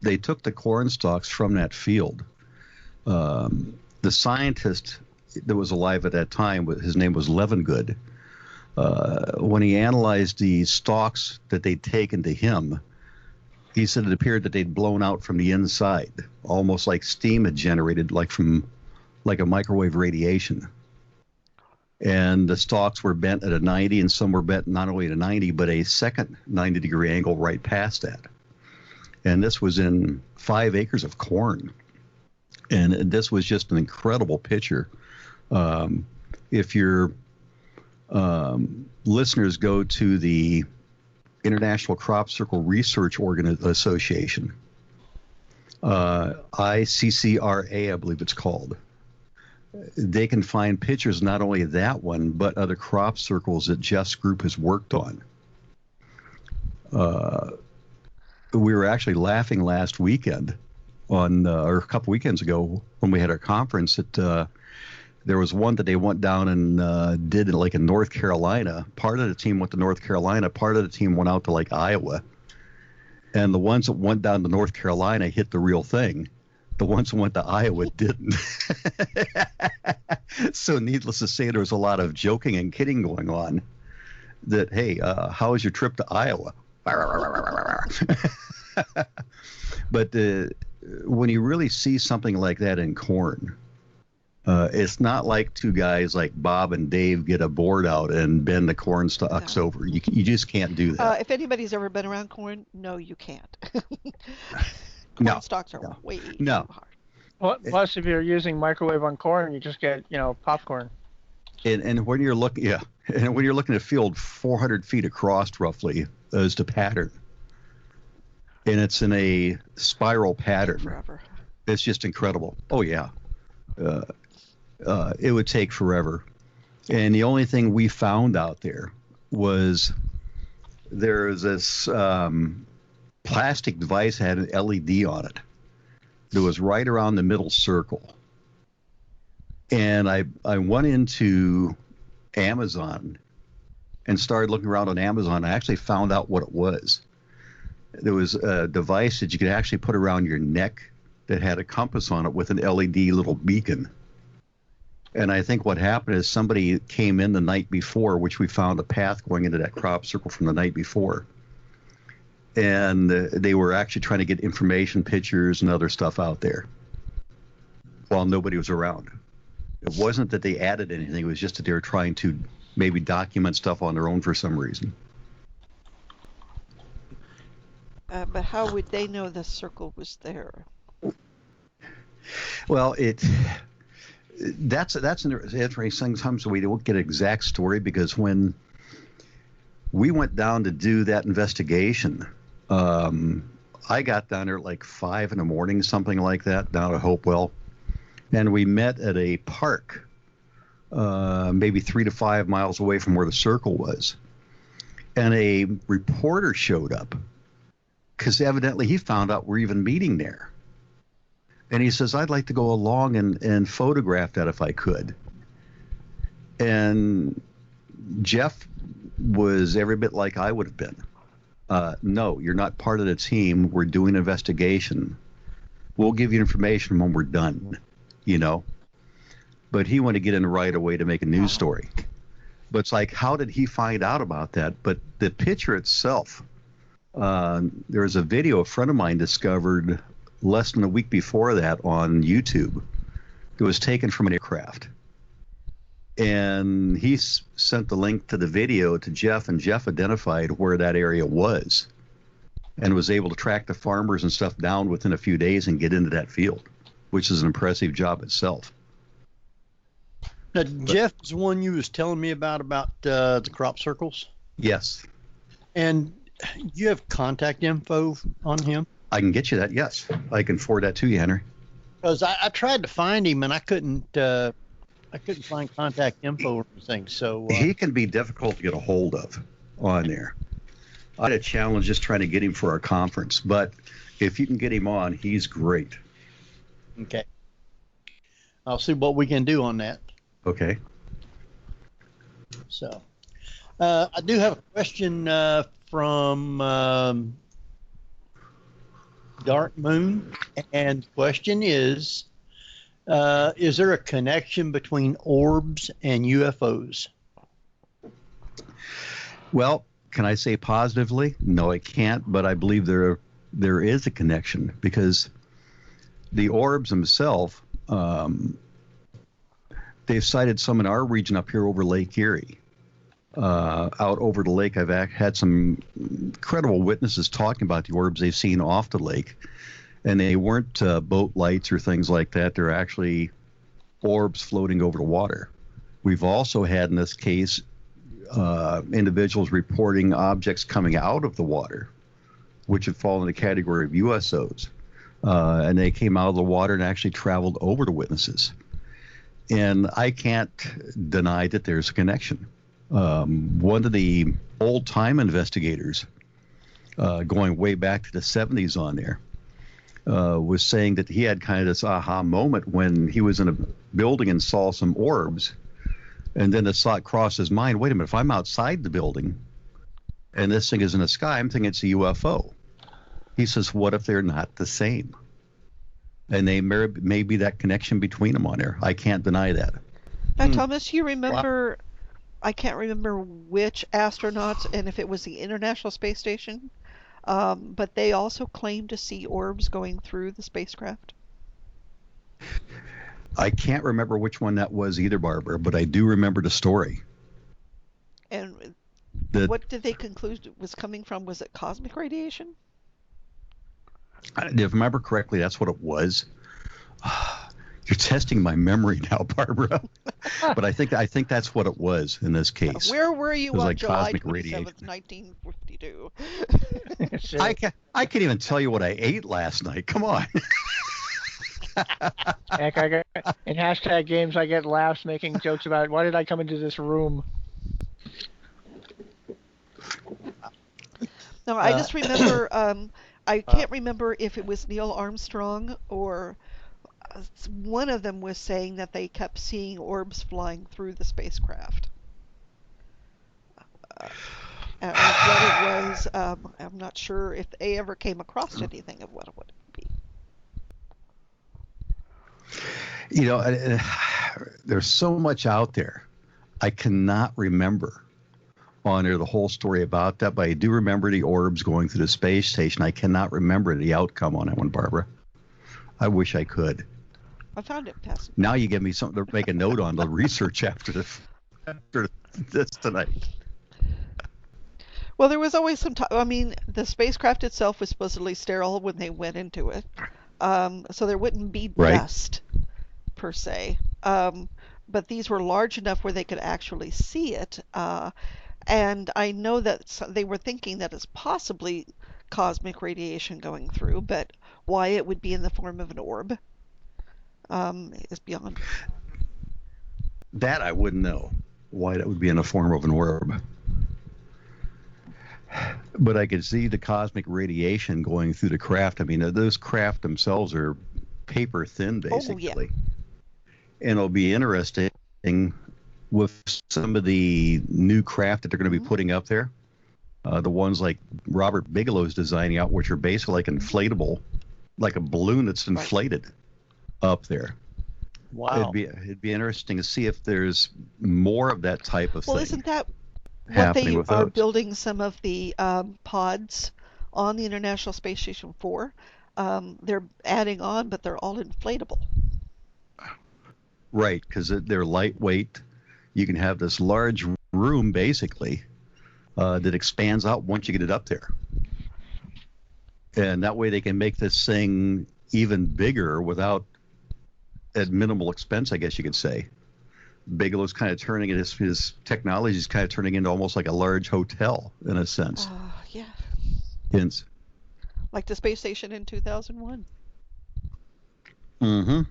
Speaker 6: they took the corn stalks from that field, the scientists that was alive at that time, his name was Levengood. When he analyzed the stalks that they'd taken to him, he said it appeared that they'd blown out from the inside, almost like steam had generated, like a microwave radiation. And the stalks were bent at a 90, and some were bent not only at a 90, but a second 90-degree angle right past that. And this was in 5 acres of corn. And this was just an incredible picture. If your listeners go to the International Crop Circle Research Association, ICCRA, I believe it's called, they can find pictures not only of that one, but other crop circles that Jeff's group has worked on. We were actually laughing last weekend or a couple weekends ago when we had our conference that there was one that they went down and did in North Carolina. Part of the team went to North Carolina. Part of the team went out to Iowa. And the ones that went down to North Carolina hit the real thing. The ones that went to Iowa didn't. So needless to say, there was a lot of joking and kidding going on that, hey, how was your trip to Iowa? But when you really see something like that in corn, it's not like two guys like Bob and Dave get a board out and bend the corn stalks over. You just can't do that.
Speaker 4: If anybody's ever been around corn, no, you can't. Corn stalks are way too hard.
Speaker 5: Well, plus, if you're using microwave on corn, you just get popcorn.
Speaker 6: And when you're looking, and when you're looking at a field 400 feet across, roughly, is the pattern, and it's in a spiral pattern.
Speaker 4: Forever.
Speaker 6: It's just incredible. Oh yeah, it would take forever. And the only thing we found out there was there's this plastic device that had an LED on it that was right around the middle circle. And I went into Amazon and started looking around on Amazon. I actually found out what it was. There was a device that you could actually put around your neck that had a compass on it with an LED little beacon. And I think what happened is somebody came in the night before, which we found a path going into that crop circle from the night before. And they were actually trying to get information, pictures, and other stuff out there while nobody was around. It wasn't that they added anything. It was just that they were trying to maybe document stuff on their own for some reason.
Speaker 4: But how would they know the circle was there?
Speaker 6: Well, that's an interesting. Sometimes we don't get an exact story, because when we went down to do that investigation, I got down there at like 5 a.m, something like that, down at Hopewell, and we met at a park, maybe 3 to 5 miles away from where the circle was, and a reporter showed up because evidently he found out we're even meeting there. And he says, I'd like to go along and photograph that if I could. And Jeff was every bit like I would have been. No, you're not part of the team. We're doing an investigation. We'll give you information when we're done, But he wanted to get in right away to make a news story. But it's like, how did he find out about that? But the picture itself, there was a video a friend of mine discovered less than a week before that on YouTube. It was taken from an aircraft. And he sent the link to the video to Jeff, and Jeff identified where that area was and was able to track the farmers and stuff down within a few days and get into that field, which is an impressive job itself.
Speaker 3: Now, Jeff is the one you was telling me about the crop circles?
Speaker 6: Yes. And
Speaker 3: you have contact info on him?
Speaker 6: I can get you that, yes. I can forward that to you, Henry.
Speaker 3: Because I tried to find him, and I couldn't find contact info or anything. So
Speaker 6: he can be difficult to get a hold of on there. I had a challenge just trying to get him for our conference, but if you can get him on, he's great.
Speaker 3: Okay. I'll see what we can do on that.
Speaker 6: Okay.
Speaker 3: So I do have a question from Dark Moon, and the question is, Is there a connection between orbs and UFOs?
Speaker 6: Well, can I say positively? No, I can't, but I believe there is a connection, because the orbs themselves, they've cited some in our region up here over Lake Erie. Out over the lake, I've had some incredible witnesses talking about the orbs they've seen off the lake, and they weren't boat lights or things like that. They're actually orbs floating over the water. We've also had in this case individuals reporting objects coming out of the water, which would fall in the category of USOs. And they came out of the water and actually traveled over to witnesses. And I can't deny that there's a connection. One of the old-time investigators, going way back to the 70s on there, was saying that he had kind of this aha moment when he was in a building and saw some orbs. And then the thought crossed his mind, wait a minute, if I'm outside the building and this thing is in the sky, I'm thinking it's a UFO. He says, what if they're not the same? And they may be that connection between them on there. I can't deny that.
Speaker 4: Now, Thomas, you remember, I can't remember which astronauts and if it was the International Space Station, but they also claimed to see orbs going through the spacecraft.
Speaker 6: I can't remember which one that was either, Barbara, but I do remember the story.
Speaker 4: And what did they conclude was coming from? Was it cosmic radiation?
Speaker 6: If I remember correctly, that's what it was. You're testing my memory now, Barbara. But I think that's what it was in this case.
Speaker 4: Where were you on
Speaker 6: like
Speaker 4: July
Speaker 6: cosmic
Speaker 4: 27th, 1952?
Speaker 6: I can't even tell you what I ate last night. Come on.
Speaker 5: Heck, in hashtag games, I get laughs making jokes about why did I come into this room.
Speaker 4: No, I just remember. I can't remember if it was Neil Armstrong or one of them was saying that they kept seeing orbs flying through the spacecraft. And what it was, I'm not sure if they ever came across anything of what it would be.
Speaker 6: You know, there's so much out there. I cannot remember on there the whole story about that, but I do remember the orbs going through the space station. I cannot remember the outcome on that one, Barbara. I wish I could.
Speaker 4: I found it fascinating.
Speaker 6: Now you give me something to make a note on the research after this tonight.
Speaker 4: Well, there was always some time. I mean, the spacecraft itself was supposedly sterile when they went into it, so there wouldn't be dust per se. But these were large enough where they could actually see it. And I know that they were thinking that it's possibly cosmic radiation going through, but why it would be in the form of an orb is beyond.
Speaker 6: That I wouldn't know, why that would be in the form of an orb. But I could see the cosmic radiation going through the craft. I mean, those craft themselves are paper thin, basically.
Speaker 4: Oh, yeah.
Speaker 6: And it'll be interesting with some of the new craft that they're going to be putting up there. The ones like Robert Bigelow's designing out, which are basically like inflatable, like a balloon that's inflated up there.
Speaker 3: Wow.
Speaker 6: It'd be interesting to see if there's more of that type of thing.
Speaker 4: Well, isn't that what they are
Speaker 6: those.
Speaker 4: building some of the pods on the International Space Station for? They're adding on, but they're all inflatable.
Speaker 6: Right, because they're lightweight. You can have this large room, basically, that expands out once you get it up there. And that way they can make this thing even bigger at minimal expense, I guess you could say. Bigelow's kind of turning it, his technology is kind of turning into almost like a large hotel, in a sense.
Speaker 4: Yeah.
Speaker 6: Hence.
Speaker 4: Like the space station in 2001.
Speaker 6: Mm-hmm.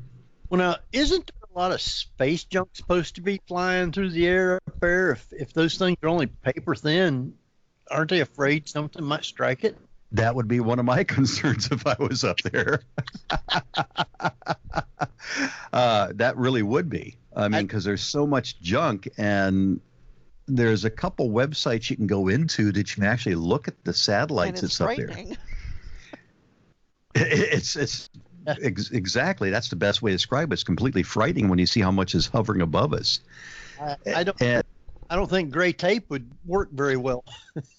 Speaker 3: Well, now, isn't there a lot of space junk supposed to be flying through the air up there? If those things are only paper thin, aren't they afraid something might strike it?
Speaker 6: That would be one of my concerns if I was up there. That really would be. I mean, because there's so much junk, and there's a couple websites you can go into that you can actually look at the satellites that's up there.
Speaker 4: frightening.
Speaker 6: It's Exactly. That's the best way to describe it. It's completely frightening when you see how much is hovering above us.
Speaker 3: I don't think gray tape would work very well.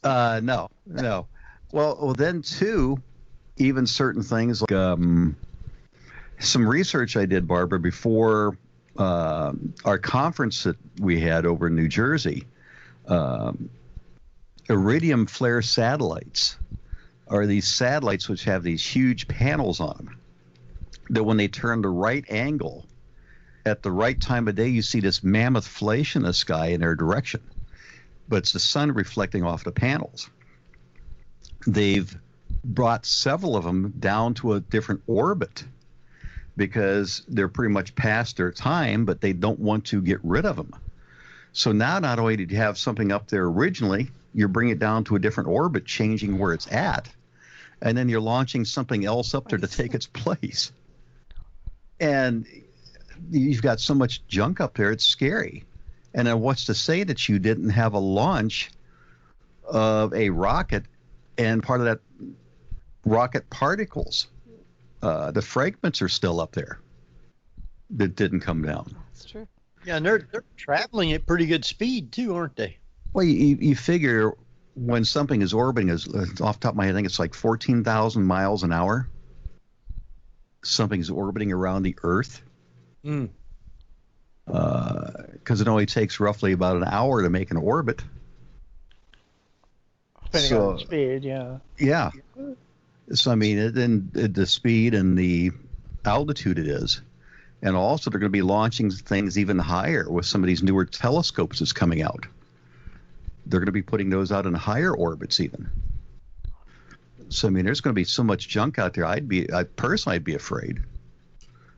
Speaker 6: No. Well, then too, even certain things like some research I did, Barbara, before our conference that we had over in New Jersey. Iridium flare satellites are these satellites which have these huge panels on them that when they turn the right angle at the right time of day, you see this mammoth flash in the sky in their direction. But it's the sun reflecting off the panels. They've brought several of them down to a different orbit because they're pretty much past their time, but they don't want to get rid of them. So now not only did you have something up there originally, you're bringing it down to a different orbit, changing where it's at, and then you're launching something else up there to take its place. And you've got so much junk up there, it's scary. And then what's to say that you didn't have a launch of a rocket and part of that rocket particles, the fragments are still up there that didn't come down.
Speaker 4: That's true.
Speaker 3: Yeah, and they're traveling at pretty good speed too, aren't they?
Speaker 6: Well, you figure when something is orbiting, off the top of my head, I think it's like 14,000 miles an hour. Something's orbiting around the Earth. Because it only takes roughly about an hour to make an orbit.
Speaker 5: Depending on the speed, yeah.
Speaker 6: Yeah. So, I mean, then the speed and the altitude it is. And also they're going to be launching things even higher with some of these newer telescopes that's coming out. They're going to be putting those out in higher orbits even. So, I mean, there's going to be so much junk out there. I'd be afraid.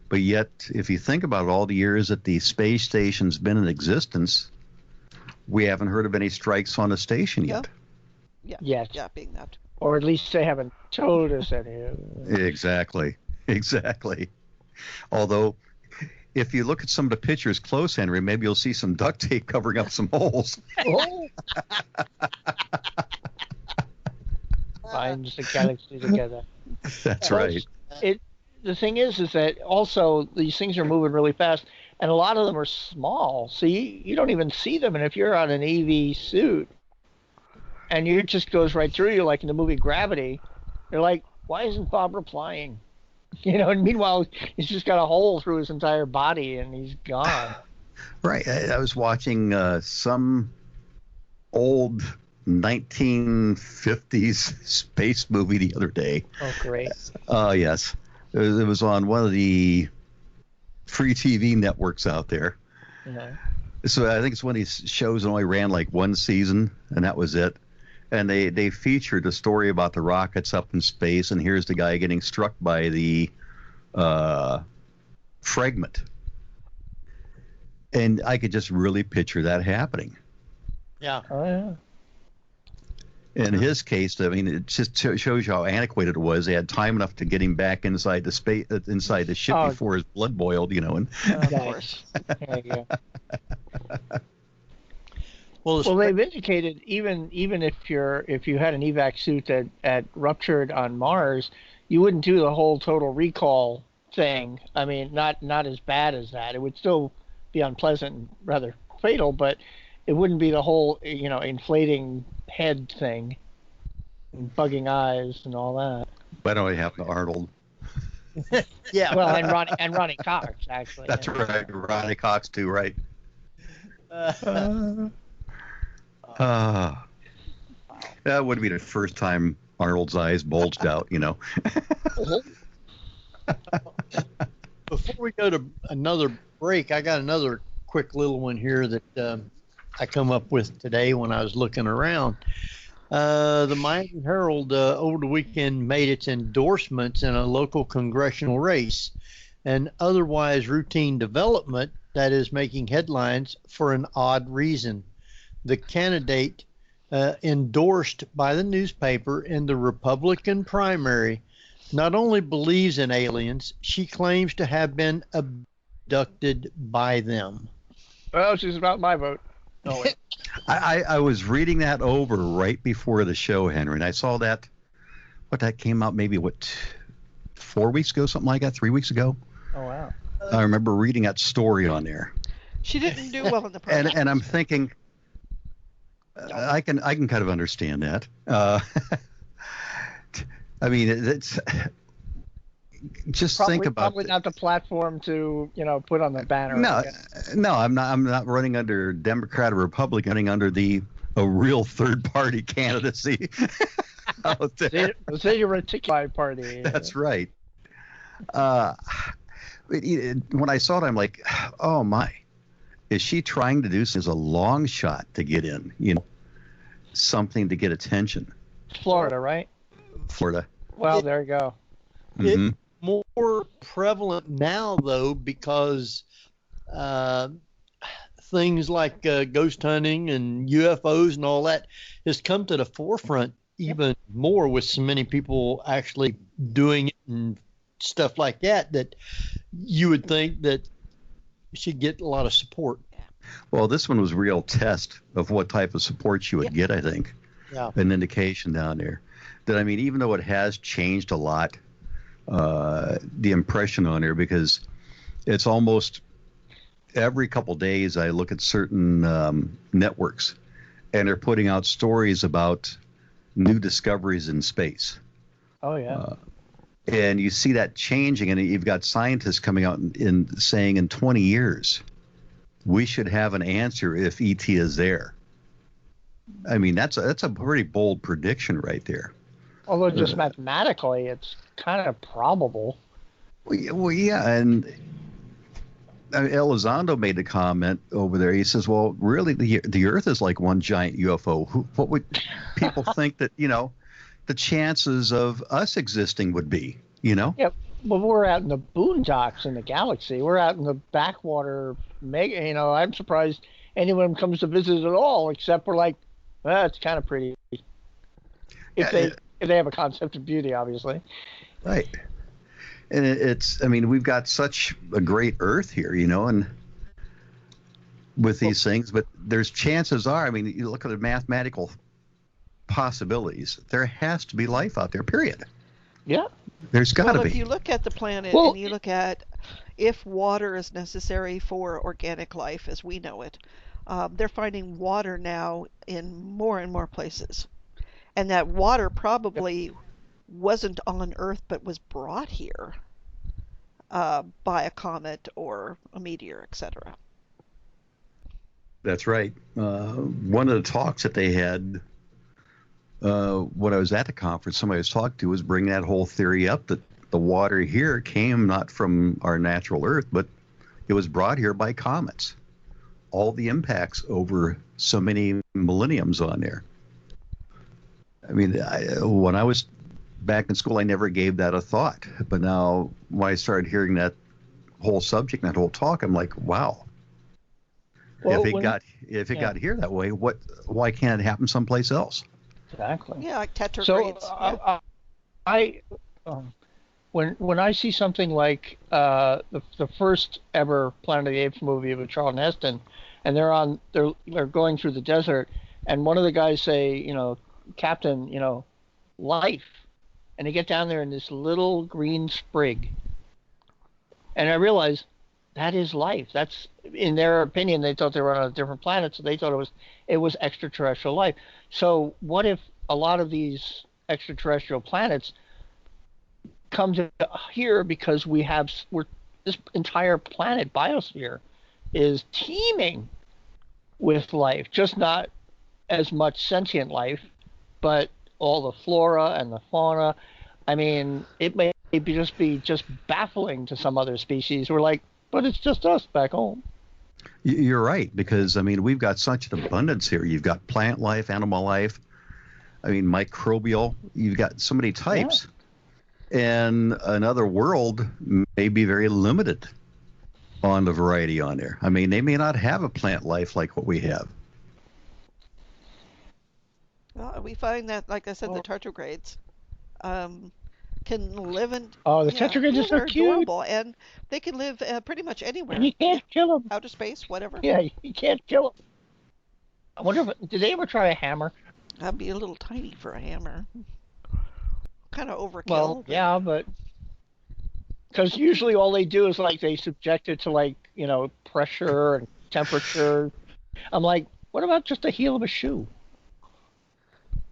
Speaker 6: But yet, if you think about it, all the years that the space station's been in existence, we haven't heard of any strikes on the station yet.
Speaker 4: Yeah.
Speaker 5: Yes.
Speaker 4: Yeah, being that.
Speaker 5: Or at least they haven't told us any.
Speaker 6: Exactly. Although, if you look at some of the pictures close, Henry, maybe you'll see some duct tape covering up some holes.
Speaker 5: Oh. Binds the galaxy together.
Speaker 6: That's right.
Speaker 5: The thing is that also these things are moving really fast, and a lot of them are small, so you don't even see them. And if you're on an EV suit, and it just goes right through you, like in the movie Gravity, you're like, why isn't Bob replying? And meanwhile, he's just got a hole through his entire body, and he's gone.
Speaker 6: Right. I was watching some old 1950s space movie the other day.
Speaker 5: Oh, great.
Speaker 6: Yes. It was on one of the free TV networks out there.
Speaker 5: Yeah.
Speaker 6: So I think it's one of these shows that only ran like one season, and that was it. And they featured a story about the rockets up in space, and here's the guy getting struck by the fragment. And I could just really picture that happening.
Speaker 3: Yeah.
Speaker 5: Oh, yeah.
Speaker 6: In his case, I mean, it just shows you how antiquated it was. They had time enough to get him back inside the ship before his blood boiled, And
Speaker 5: Of course. There you go.
Speaker 3: Well,
Speaker 5: they've indicated even if you had an evac suit that had ruptured on Mars, you wouldn't do the whole total recall thing. I mean, not as bad as that. It would still be unpleasant and rather fatal, but it wouldn't be the whole inflating head thing, and bugging eyes and all that.
Speaker 6: But it only happened to Arnold.
Speaker 3: Yeah.
Speaker 5: Well, and Ronnie Cox actually.
Speaker 6: That's right, Ronnie Cox too, right? That would be the first time Arnold's eyes bulged out,
Speaker 3: Before we go to another break, I got another quick little one here that I come up with today when I was looking around. The Miami Herald over the weekend made its endorsements in a local congressional race, an otherwise routine development that is making headlines for an odd reason. The candidate endorsed by the newspaper in the Republican primary not only believes in aliens, she claims to have been abducted by them.
Speaker 5: Well, she's about my vote. No way.
Speaker 6: I was reading that over right before the show, Henry, and I saw that came out maybe 4 weeks ago, something like that, 3 weeks ago.
Speaker 5: Oh, wow.
Speaker 6: I remember reading that story on there.
Speaker 4: She didn't do well in the project.
Speaker 6: And I'm thinking, I can kind of understand that. I mean, it's just think about
Speaker 5: probably not the platform to put on the banner.
Speaker 6: No, I'm not running under Democrat or Republican. Running under a real third party candidacy out there.
Speaker 5: Say you're a ticket party.
Speaker 6: That's right. When I saw it, I'm like, oh my, is she trying to do this as a long shot to get in? Something to get attention.
Speaker 5: Florida, right?
Speaker 6: Florida.
Speaker 5: Well, there you go.
Speaker 6: Mm-hmm.
Speaker 3: It's more prevalent now, though, because things like ghost hunting and UFOs and all that has come to the forefront even more, with so many people actually doing it and stuff like that, that you would think that she'd get a lot of support.
Speaker 6: Well, this one was a real test of what type of support you would get, I think.
Speaker 3: Yeah.
Speaker 6: An indication down there. That, I mean, even though it has changed a lot, the impression on there, because it's almost every couple days I look at certain networks, and they're putting out stories about new discoveries in space.
Speaker 5: Oh, yeah.
Speaker 6: And you see that changing, and you've got scientists coming out and saying in 20 years, we should have an answer if ET is there. I mean, that's a pretty bold prediction right there.
Speaker 5: Although just mathematically, it's kind of probable.
Speaker 6: Well, yeah, and Elizondo made a comment over there. He says, well, really, the Earth is like one giant UFO. What would people think that, the chances of us existing would be,
Speaker 5: Yeah, well, we're out in the boondocks in the galaxy. We're out in the backwater I'm surprised anyone comes to visit at all, except we're like, well, it's kind of pretty. If they have a concept of beauty, obviously.
Speaker 6: Right. And we've got such a great Earth here, and with these things, but there's chances are, you look at the mathematical possibilities, there has to be life out there, period.
Speaker 5: Yeah.
Speaker 6: There's got to
Speaker 4: Well,
Speaker 6: be.
Speaker 4: if you look at the planet and you look at if water is necessary for organic life as we know it, they're finding water now in more and more places. And that water probably wasn't on Earth but was brought here by a comet or a meteor, etc.
Speaker 6: That's right. One of the talks that they had when I was at the conference, somebody I was talking to was bringing that whole theory up that the water here came not from our natural Earth, but it was brought here by comets. All the impacts over so many millenniums on there. When I was back in school, I never gave that a thought. But now, when I started hearing that whole subject, that whole talk, I'm like, wow.
Speaker 5: Well,
Speaker 6: if it got here that way, why can't it happen someplace else?
Speaker 5: Exactly.
Speaker 4: Yeah, like tetragrades.
Speaker 5: So when I see something like the first ever Planet of the Apes movie with Charlton Heston, and they're going through the desert, and one of the guys say, Captain, life, and they get down there in this little green sprig, and I realize that is life. That's, in their opinion, they thought they were on a different planet, so they thought it was extraterrestrial life. So what if a lot of these extraterrestrial planets come to here because this entire planet biosphere is teeming with life, just not as much sentient life, but all the flora and the fauna. It may be just baffling to some other species. We're like, but it's just us back home.
Speaker 6: You're right, because we've got such an abundance here. You've got plant life, animal life, microbial. You've got so many types. Yeah. And another world may be very limited on the variety on there. They may not have a plant life like what we have.
Speaker 4: Well, we find that, like I said, the tardigrades can live in.
Speaker 5: Oh, the tetragrades are so cute.
Speaker 4: Adorable, and they can live pretty much anywhere.
Speaker 5: And you can't kill them.
Speaker 4: Outer space, whatever.
Speaker 5: Yeah, you can't kill them. I wonder did they ever try a hammer?
Speaker 4: That'd be a little tiny for a hammer. Kind of overkill.
Speaker 5: Well, yeah, but Because usually all they do is like they subject it to like, pressure and temperature. I'm like, what about just the heel of a shoe?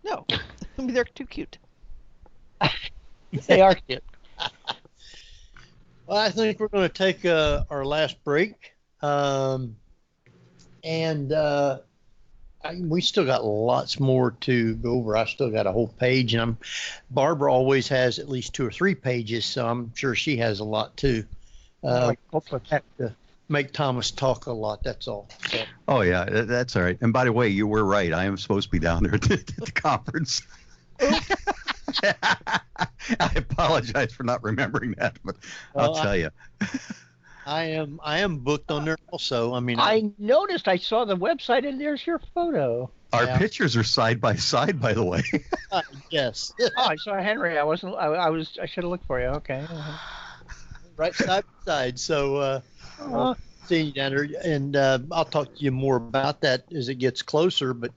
Speaker 4: No, I mean, they're too cute.
Speaker 5: They are cute.
Speaker 3: Well, I think we're going to take our last break. We still got lots more to go over. I still got a whole page, and Barbara always has at least 2 or 3 pages, so I'm sure she has a lot too. Have to make Thomas talk a lot. That's all. So.
Speaker 6: Oh yeah, that's all right. And by the way, you were right. I am supposed to be down there at the conference. I apologize for not remembering that, but I'll tell you.
Speaker 3: I am booked on there also. I mean,
Speaker 5: I noticed. I saw the website, and there's your photo.
Speaker 6: Our pictures are side by side, by the way.
Speaker 3: Yes.
Speaker 5: Oh, I saw Henry. I should have looked for you. Okay.
Speaker 3: Right side by side. So, seeing you down there, and I'll talk to you more about that as it gets closer. But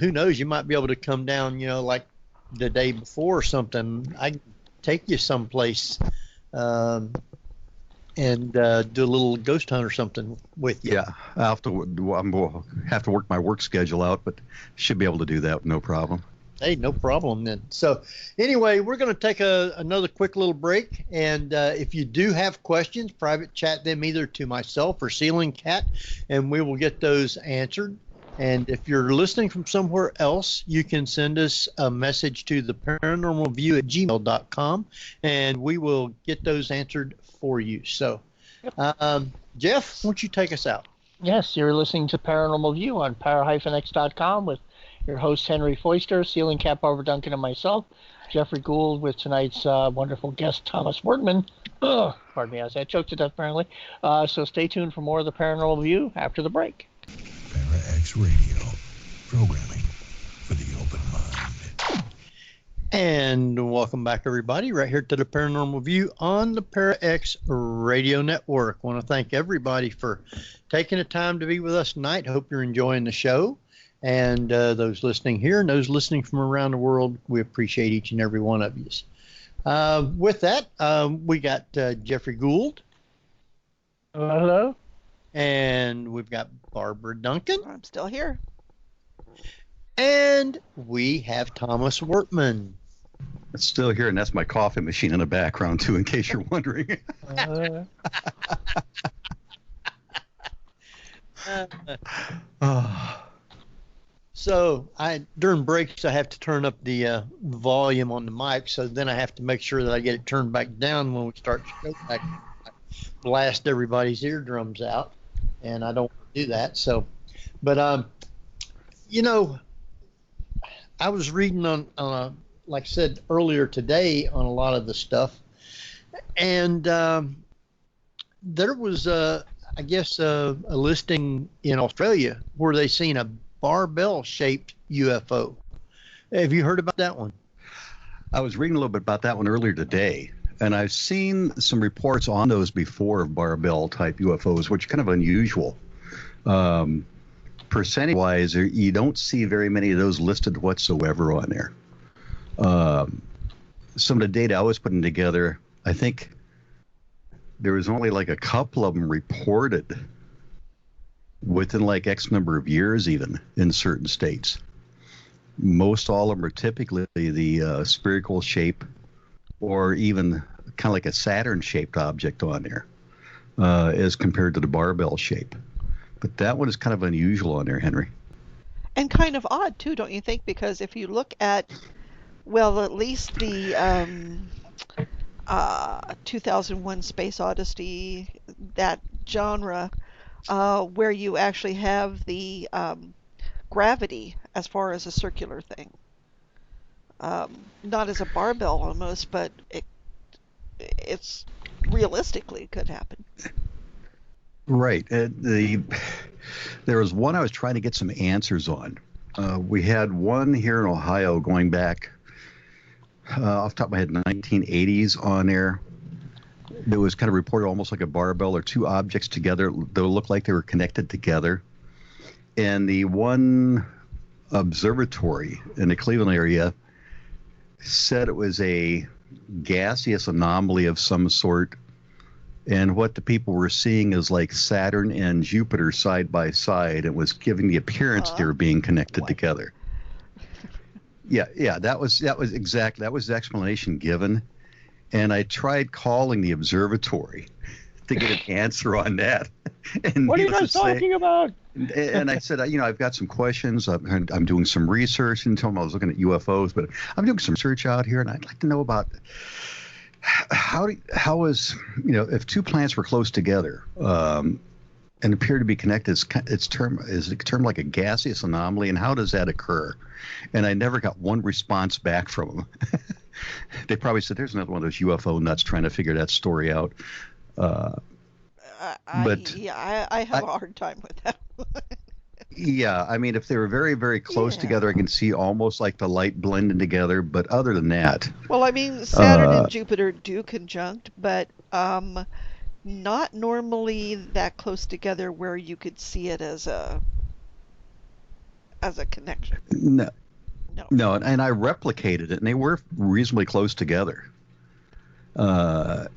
Speaker 3: who knows? You might be able to come down. Like the day before or something. I can take you someplace. And do a little ghost hunt or something with you.
Speaker 6: Yeah, I'll have to work my work schedule out, but should be able to do that, no problem.
Speaker 3: Hey, no problem then. So anyway, we're going to take another quick little break, and if you do have questions, private chat them either to myself or Ceiling Cat, and we will get those answered. And if you're listening from somewhere else, you can send us a message to the paranormalview@gmail.com, and we will get those answered for you. So, Jeff, why don't you take us out?
Speaker 5: Yes, you're listening to Paranormal View on para-x.com with your host Henry Foister, Ceiling Cat Barbara Duncan, and myself, Jeffrey Gould, with tonight's wonderful guest, Thomas Wertman. Pardon me, I choked to death apparently. So stay tuned for more of the Paranormal View after the break.
Speaker 1: Para-X Radio, programming for the open mind.
Speaker 3: And welcome back, everybody, right here to the Paranormal View on the Para-X Radio Network. I want to thank everybody for taking the time to be with us tonight. Hope you're enjoying the show. And those listening here and those listening from around the world, we appreciate each and every one of you. With that, we got Jeffrey Gould.
Speaker 5: Hello.
Speaker 3: And we've got Barbara Duncan.
Speaker 4: I'm still here.
Speaker 3: And we have Thomas Wertman.
Speaker 6: It's still here, and that's my coffee machine in the background, too, in case you're wondering.
Speaker 3: So during breaks, I have to turn up the volume on the mic, so then I have to make sure that I get it turned back down when we start the show back. I blast everybody's eardrums out, and I don't do that. So, but I was reading on like I said earlier today, on a lot of the stuff, and there was I guess a listing in Australia where they seen a barbell-shaped UFO. Have you heard about that one?
Speaker 6: I was reading a little bit about that one earlier today, and I've seen some reports on those before of barbell-type UFOs, which are kind of unusual. Percentage-wise, you don't see very many of those listed whatsoever on there. Some of the data I was putting together, I think there was only like a couple of them reported within like X number of years, even in certain states. Most all of them are typically the spherical shape, or even kind of like a Saturn-shaped object on there, as compared to the barbell shape. But that one is kind of unusual on there, Henry.
Speaker 4: And kind of odd, too, don't you think? Because if you look at, well, at least the 2001 Space Odyssey, that genre, where you actually have the gravity as far as a circular thing. Not as a barbell almost, but it's realistically could happen.
Speaker 6: Right. There was one I was trying to get some answers on. We had one here in Ohio going back, off the top of my head, 1980s on there. That was kind of reported almost like a barbell or two objects together that looked like they were connected together. And the one observatory in the Cleveland area said it was a gaseous anomaly of some sort And what the people were seeing is like Saturn and Jupiter side by side. It was giving the appearance they were being connected together. Yeah, that was the explanation given. And I tried calling the observatory to get an answer on that. And
Speaker 5: what are you guys talking about?
Speaker 6: And I said, I've got some questions. I'm doing some research, and told them I was looking at UFOs, but I'm doing some research out here, and I'd like to know about how is, if two planets were close together and appear to be connected, it's termed like a gaseous anomaly, and how does that occur? And I never got one response back from them. They probably said, there's another one of those UFO nuts trying to figure that story out.
Speaker 4: I have a hard time with that one.
Speaker 6: Yeah, I mean, if they were very, very close together, I can see almost like the light blending together. But other than that,
Speaker 4: well, I mean, Saturn and Jupiter do conjunct, but not normally that close together where you could see it as a connection.
Speaker 6: No, and I replicated it, and they were reasonably close together. And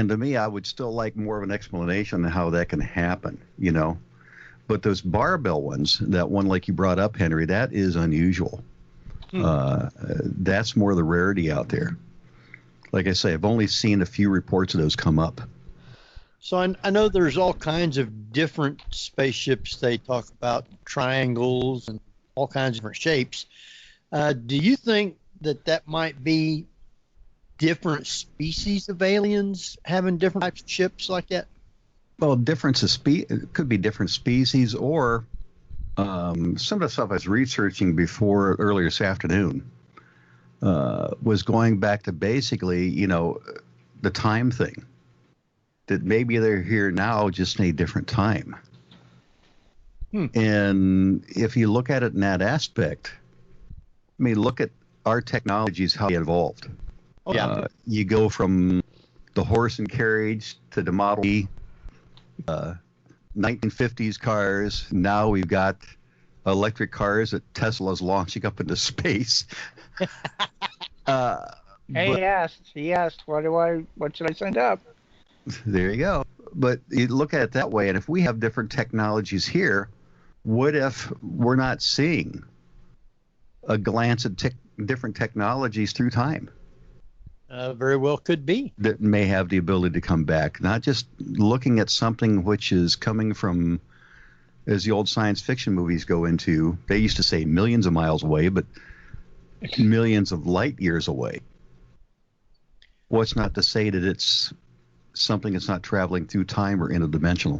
Speaker 6: to me, I would still like more of an explanation on how that can happen, But those barbell ones, that one like you brought up, Henry, that is unusual. That's more the rarity out there. Like I say, I've only seen a few reports of those come up.
Speaker 3: So I know there's all kinds of different spaceships. They talk about triangles and all kinds of different shapes. Do you think that might be different species of aliens having different types of ships like that?
Speaker 6: Well, it could be different species, or some of the stuff I was researching earlier this afternoon was going back to basically, the time thing. That maybe they're here now just in a different time. And if you look at it in that aspect, I mean, look at our technologies, how they evolved.
Speaker 3: Oh, yeah.
Speaker 6: You go from the horse and carriage to the Model E, 1950s cars. Now we've got electric cars that Tesla's launching up into space.
Speaker 5: He asked, what should I send up?
Speaker 6: There you go. But you look at it that way, and if we have different technologies here, what if we're not seeing a glance at different technologies through time?
Speaker 3: Very well could be.
Speaker 6: That may have the ability to come back, not just looking at something which is coming from, as the old science fiction movies go into, they used to say millions of miles away, but millions of light years away. What's not to say that it's something that's not traveling through time or interdimensional?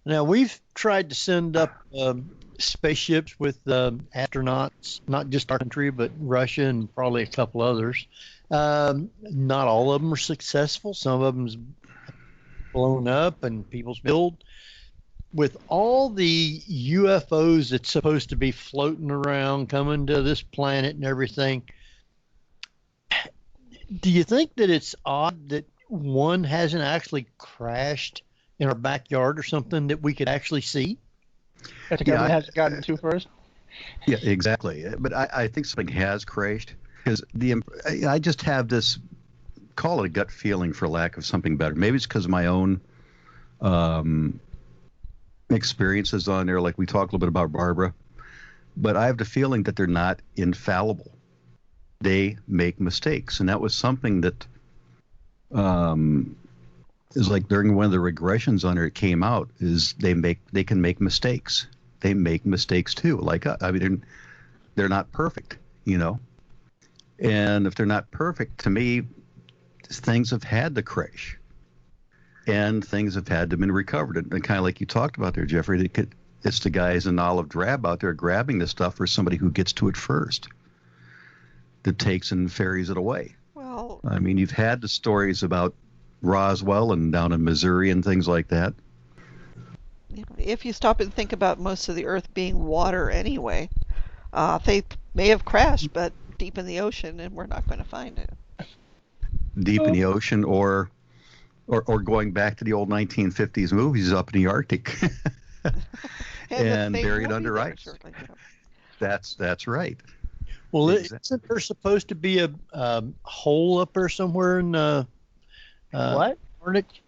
Speaker 3: Now, we've tried to send up spaceships with astronauts, not just our country, but Russia and probably a couple others. Not all of them are successful. Some of them's blown up and people's build. With all the UFOs that's supposed to be floating around, coming to this planet and everything, do you think that it's odd that one hasn't actually crashed in our backyard or something that we could actually see?
Speaker 5: That the government hasn't gotten to first?
Speaker 6: Yeah, exactly. But I think something has crashed, because I just have this, call it a gut feeling for lack of something better. Maybe it's because of my own experiences on there, like we talked a little bit about Barbara. But I have the feeling that they're not infallible. They make mistakes. And that was something that is like during one of the regressions on there, it came out, is they can make mistakes. They make mistakes too. Like, I mean, they're not perfect, and if they're not perfect, to me, things have had to crash and things have had to been recovered. And kind of like you talked about there, Jeffrey, it's the guys in olive drab out there grabbing the stuff for somebody who gets to it first, that takes and ferries it away.
Speaker 4: Well,
Speaker 6: I mean, you've had the stories about Roswell and down in Missouri and things like that.
Speaker 4: If you stop and think about most of the Earth being water anyway, they may have crashed, but deep in the ocean, and we're not going to find it.
Speaker 6: Deep in the ocean, or going back to the old 1950s movies up in the Arctic, and buried under ice. That's right.
Speaker 3: Well, isn't there supposed to be a hole up there somewhere in
Speaker 5: what?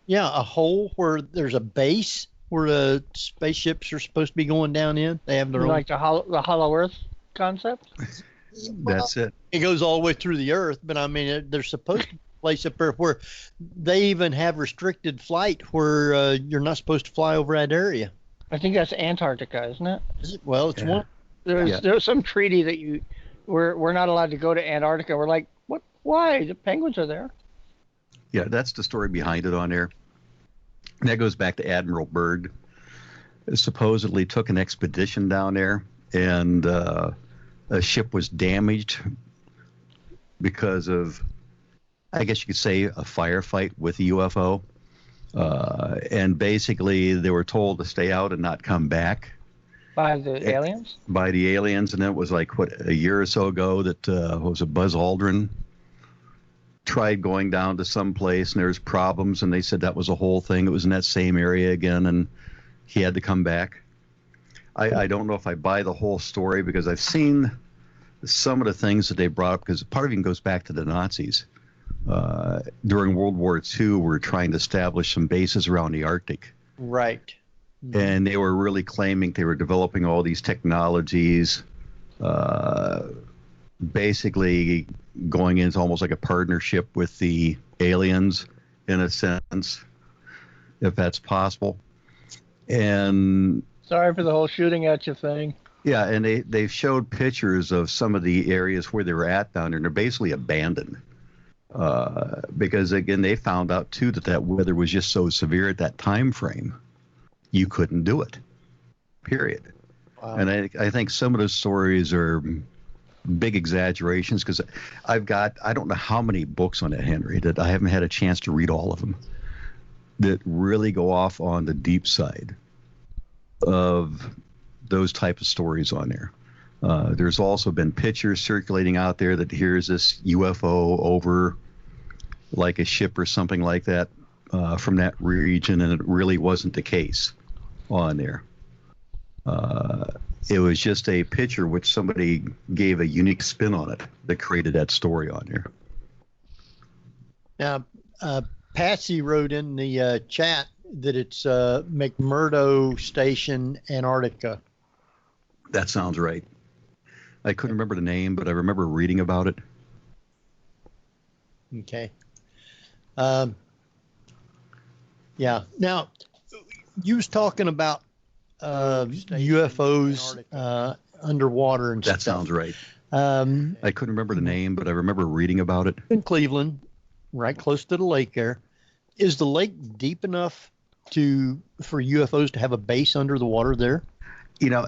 Speaker 3: Yeah, a hole where there's a base where the spaceships are supposed to be going down in. They have their own.
Speaker 5: Like the Hollow Earth concept?
Speaker 6: That's it.
Speaker 3: It goes all the way through the Earth, but I mean, there's supposed to be a place up there where they even have restricted flight where you're not supposed to fly over that area.
Speaker 5: I think that's Antarctica, isn't it?
Speaker 3: Is it? Well, it's one.
Speaker 5: There's some treaty that we're not allowed to go to Antarctica. We're like, what? Why? The penguins are there.
Speaker 6: Yeah, that's the story behind it on there. And that goes back to Admiral Byrd. Supposedly took an expedition down there, and a ship was damaged because of, I guess you could say, a firefight with a UFO. And basically, they were told to stay out and not come back.
Speaker 5: By the aliens?
Speaker 6: By the aliens, and it was like, a year or so ago that, was it Buzz Aldrin? Tried going down to some place, and there was problems, and they said that was a whole thing. It was in that same area again, and he had to come back. I don't know if I buy the whole story, because I've seen some of the things that they brought up, because part of it goes back to the Nazis. During World War II, we're trying to establish some bases around the Arctic.
Speaker 3: Right.
Speaker 6: And they were really claiming they were developing all these technologies, basically going into almost like a partnership with the aliens, in a sense, if that's possible. And
Speaker 5: sorry for the whole shooting at you thing.
Speaker 6: Yeah, and they showed pictures of some of the areas where they were at down there, and they're basically abandoned. Because, again, they found out, too, that weather was just so severe at that time frame, you couldn't do it, period. Wow. And I think some of those stories are big exaggerations, because I don't know how many books on it, Henry, that I haven't had a chance to read all of them, that really go off on the deep side of those type of stories on there. There's also been pictures circulating out there that here's this UFO over like a ship or something like that from that region, and it really wasn't the case on there. It was just a picture which somebody gave a unique spin on it that created that story on there.
Speaker 3: Now, Patsy wrote in the chat that it's McMurdo Station, Antarctica.
Speaker 6: That sounds right. I couldn't remember the name, but I remember reading about it.
Speaker 3: Okay. Yeah. Now, you was talking about UFOs underwater and stuff.
Speaker 6: That sounds right. I couldn't remember the name, but I remember reading about it.
Speaker 3: In Cleveland, right close to the lake there. Is the lake deep enough for UFOs to have a base under the water there?
Speaker 6: You know,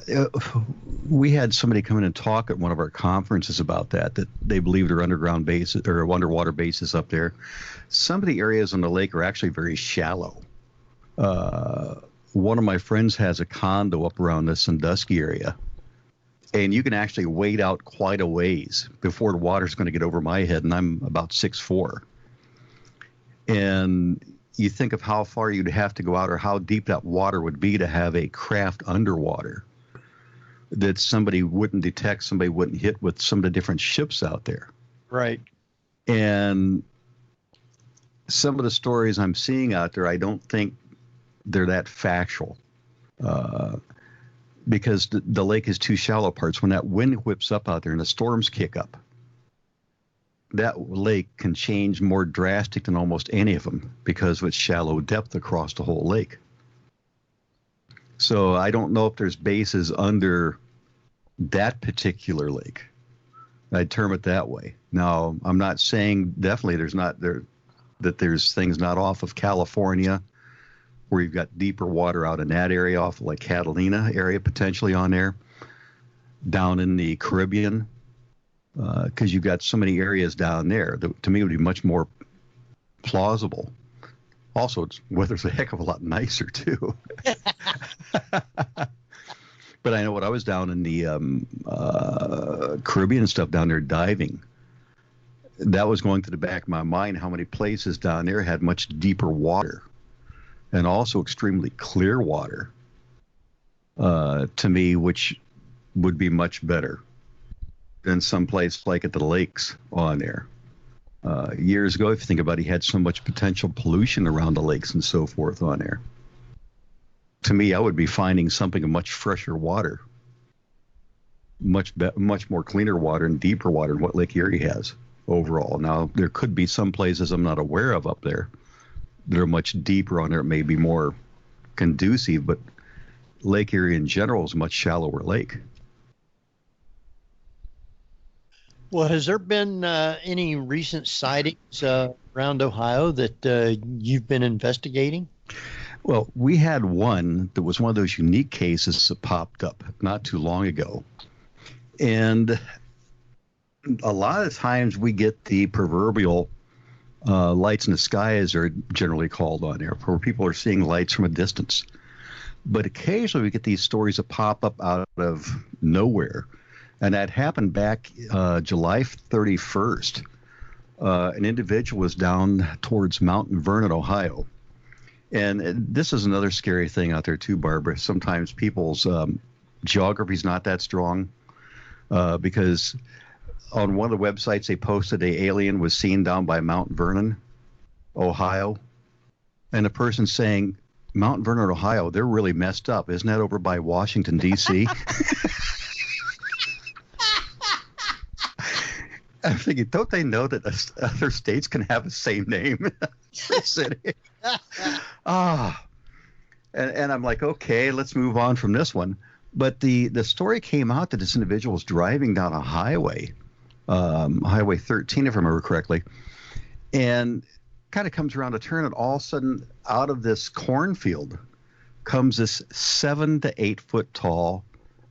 Speaker 6: we had somebody come in and talk at one of our conferences about that they believe there are underground bases or underwater bases up there. Some of the areas on the lake are actually very shallow. One of my friends has a condo up around the Sandusky area, and you can actually wade out quite a ways before the water's going to get over my head, and I'm about 6'4". And you think of how far you'd have to go out or how deep that water would be to have a craft underwater that somebody wouldn't detect, somebody wouldn't hit with some of the different ships out there.
Speaker 3: Right.
Speaker 6: And some of the stories I'm seeing out there, I don't think they're that factual, because the lake is too shallow parts. When that wind whips up out there and the storms kick up, that lake can change more drastic than almost any of them because of its shallow depth across the whole lake. So I don't know if there's bases under that particular lake. I'd term it that way. Now, I'm not saying definitely that there's things not off of California where you've got deeper water out in that area, off like Catalina area potentially on there, down in the Caribbean, because you've got so many areas down there that to me would be much more plausible. Also, weather's a heck of a lot nicer too. But I know when I was down in the Caribbean stuff down there diving, that was going to the back of my mind how many places down there had much deeper water and also extremely clear water, to me, which would be much better than some place like at the lakes on there. years ago. If you think about it, he had so much potential pollution around the lakes and so forth on there. To me, I would be finding something of much fresher water, much more cleaner water and deeper water than what Lake Erie has overall. Now, there could be some places I'm not aware of up there that are much deeper on there. It may be more conducive, but Lake Erie in general is a much shallower lake.
Speaker 3: Well, has there been any recent sightings around Ohio that you've been investigating?
Speaker 6: Well, we had one that was one of those unique cases that popped up not too long ago. And a lot of times we get the proverbial lights in the sky, as they're generally called on there, where people are seeing lights from a distance. But occasionally we get these stories that pop up out of nowhere. And that happened back July 31st. An individual was down towards Mount Vernon, Ohio. And this is another scary thing out there too, Barbara. Sometimes people's geography is not that strong because on one of the websites they posted a alien was seen down by Mount Vernon, Ohio. And a person saying, Mount Vernon, Ohio, they're really messed up. Isn't that over by Washington, D.C.? I'm thinking, don't they know that other states can have the same name? City. And I'm like, okay, let's move on from this one. But the story came out that this individual was driving down a highway, Highway 13, if I remember correctly, and kind of comes around a turn, and all of a sudden, out of this cornfield comes this 7 to 8 foot tall,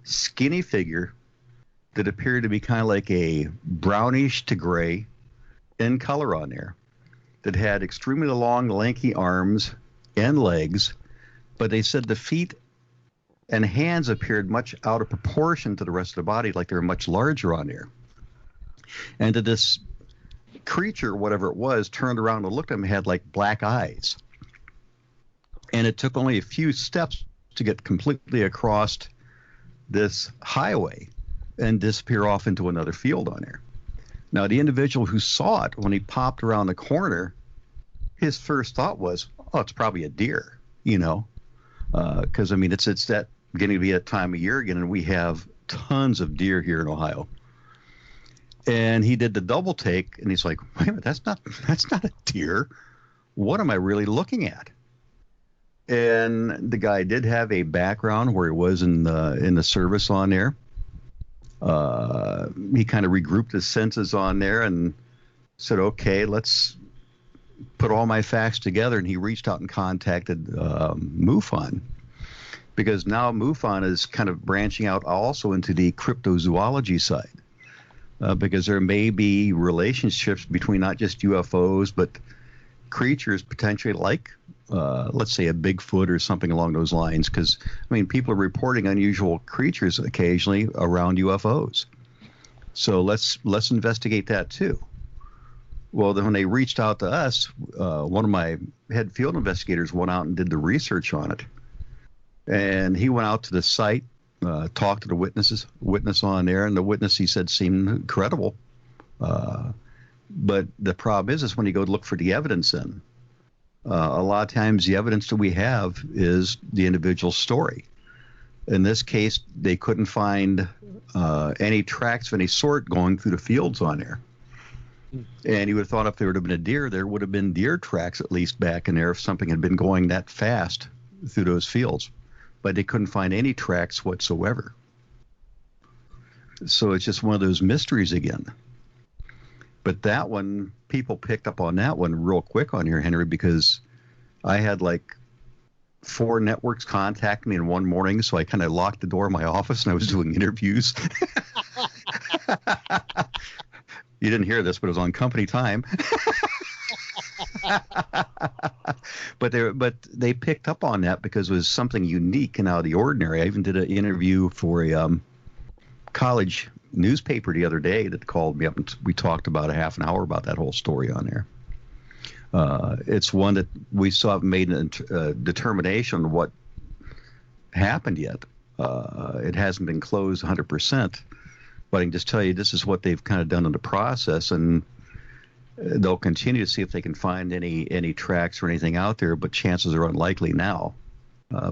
Speaker 6: skinny figure that appeared to be kind of like a brownish to gray in color on there, that had extremely long, lanky arms and legs, but they said the feet and hands appeared much out of proportion to the rest of the body, like they were much larger on there. And that this creature, whatever it was, turned around and looked at him and had like black eyes. And it took only a few steps to get completely across this highway and disappear off into another field on there. Now, the individual who saw it, when he popped around the corner, his first thought was, oh, it's probably a deer, you know, because, I mean, it's that getting to be that time of year again, and we have tons of deer here in Ohio. And he did the double take, and he's like, wait a minute, that's not a deer. What am I really looking at? And the guy did have a background where he was in the service on there. He kind of regrouped his senses on there and said, okay, let's put all my facts together. And he reached out and contacted MUFON, because now MUFON is kind of branching out also into the cryptozoology side, because there may be relationships between not just UFOs, but creatures potentially like, let's say, a Bigfoot or something along those lines. Because, I mean, people are reporting unusual creatures occasionally around UFOs. So let's investigate that too. Well, then when they reached out to us, one of my head field investigators went out and did the research on it. And he went out to the site, talked to the witness on there, and the witness, he said, seemed credible. But the problem is when you go to look for the evidence in, a lot of times the evidence that we have is the individual story. In this case, they couldn't find any tracks of any sort going through the fields on there. And you would have thought if there would have been a deer, there would have been deer tracks at least back in there if something had been going that fast through those fields. But they couldn't find any tracks whatsoever. So it's just one of those mysteries again. But that one, people picked up on that one real quick on here, Henry, because I had like 4 networks contact me in one morning, so I kind of locked the door of my office and I was doing interviews. You didn't hear this, but it was on company time. But they picked up on that because it was something unique and out of the ordinary. I even did an interview for a college newspaper the other day that called me up, and we talked about a half an hour about that whole story on there. It's one that we still haven't made a determination on what happened yet. It hasn't been closed 100%, but I can just tell you this is what they've kind of done in the process. And They'll continue to see if they can find any tracks or anything out there, but chances are unlikely now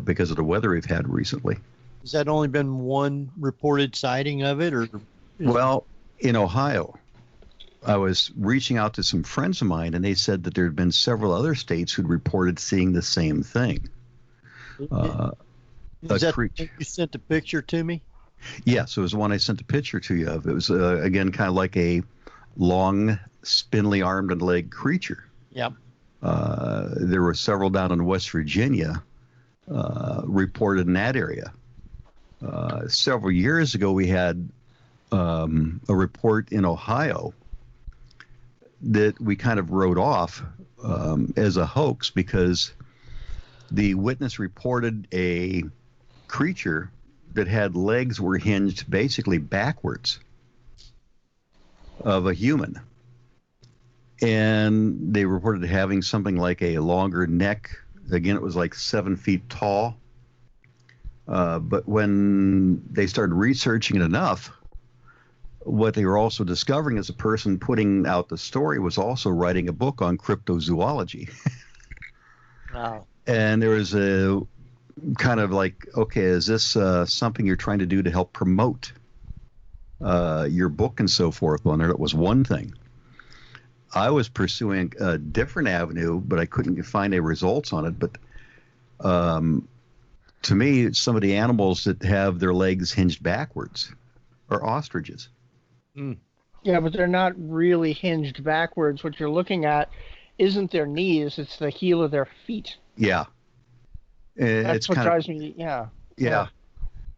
Speaker 6: because of the weather we've had recently.
Speaker 3: Has that only been one reported sighting of it, or?
Speaker 6: Well, in Ohio, I was reaching out to some friends of mine, and they said that there had been several other states who'd reported seeing the same thing.
Speaker 3: Is that you sent a picture to me?
Speaker 6: Yes, it was the one I sent a picture to you of. It was, again, kind of like a long, spindly armed and legged creature.
Speaker 3: Yep.
Speaker 6: There were several down in West Virginia reported in that area. Several years ago, we had a report in Ohio that we kind of wrote off as a hoax because the witness reported a creature that had legs were hinged basically backwards of a human. And they reported having something like a longer neck. Again, it was like 7 feet tall. But when they started researching it enough, what they were also discovering is a person putting out the story was also writing a book on cryptozoology.
Speaker 3: Wow.
Speaker 6: And there was a kind of like, okay, is this something you're trying to do to help promote your book and so forth on there? That was one thing. I was pursuing a different avenue, but I couldn't find any results on it. But to me, some of the animals that have their legs hinged backwards are ostriches.
Speaker 3: Mm.
Speaker 5: Yeah, but they're not really hinged backwards. What you're looking at isn't their knees, it's the heel of their feet.
Speaker 6: Yeah.
Speaker 5: That's what drives me, yeah.
Speaker 6: Yeah.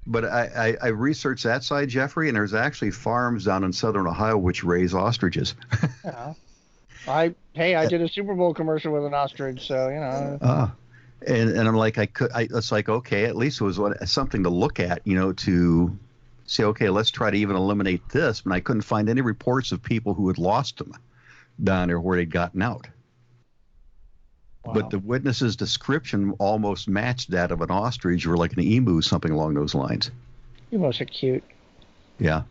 Speaker 6: But I researched that side, Jeffrey, and there's actually farms down in southern Ohio which raise ostriches.
Speaker 5: Yeah. I did a Super Bowl commercial with an ostrich, so, you know.
Speaker 6: And I'm like, it's like, okay, at least it was something to look at, you know, to say, okay, let's try to even eliminate this. But I couldn't find any reports of people who had lost them down there where they'd gotten out. Wow. But the witness's description almost matched that of an ostrich or like an emu, something along those lines.
Speaker 5: Emus are cute.
Speaker 6: Yeah.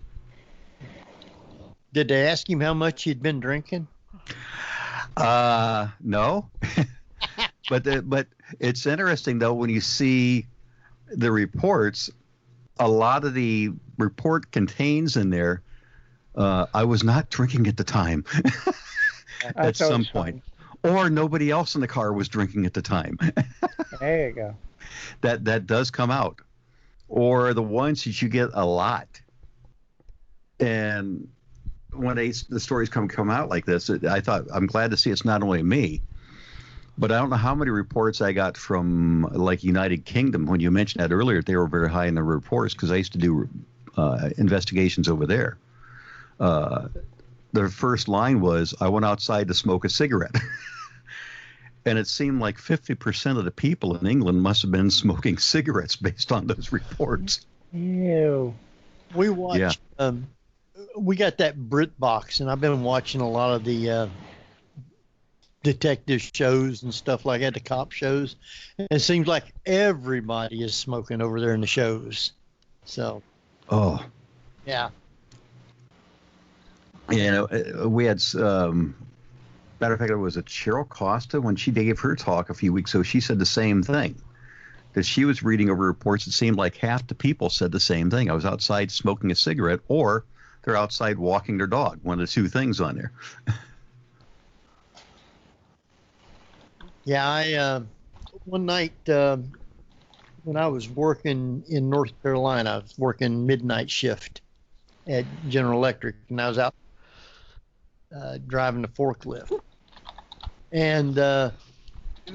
Speaker 3: Did they ask him how much he'd been drinking?
Speaker 6: No. But it's interesting, though, when you see the reports, a lot of the report contains in there, I was not drinking at the time at some point. Or nobody else in the car was drinking at the time.
Speaker 5: There you go.
Speaker 6: That does come out. Or the ones that you get a lot. And when the stories come out like this, I thought, I'm glad to see it's not only me. But I don't know how many reports I got from, like, United Kingdom. When you mentioned that earlier, they were very high in the reports because I used to do investigations over there. Their first line was, I went outside to smoke a cigarette. And it seemed like 50% of the people in England must have been smoking cigarettes based on those reports.
Speaker 5: Ew.
Speaker 3: We watched, we got that Brit box, and I've been watching a lot of the detective shows and stuff like that, the cop shows. And it seems like everybody is smoking over there in the shows. So.
Speaker 6: Oh.
Speaker 3: Yeah.
Speaker 6: You know, we had, matter of fact, it was a Cheryl Costa when she gave her talk a few weeks ago. She said the same thing, that she was reading over reports. It seemed like half the people said the same thing. I was outside smoking a cigarette, or they're outside walking their dog. One of the two things on there.
Speaker 3: Yeah, I one night when I was working in North Carolina, I was working midnight shift at General Electric, and I was out driving the forklift. And it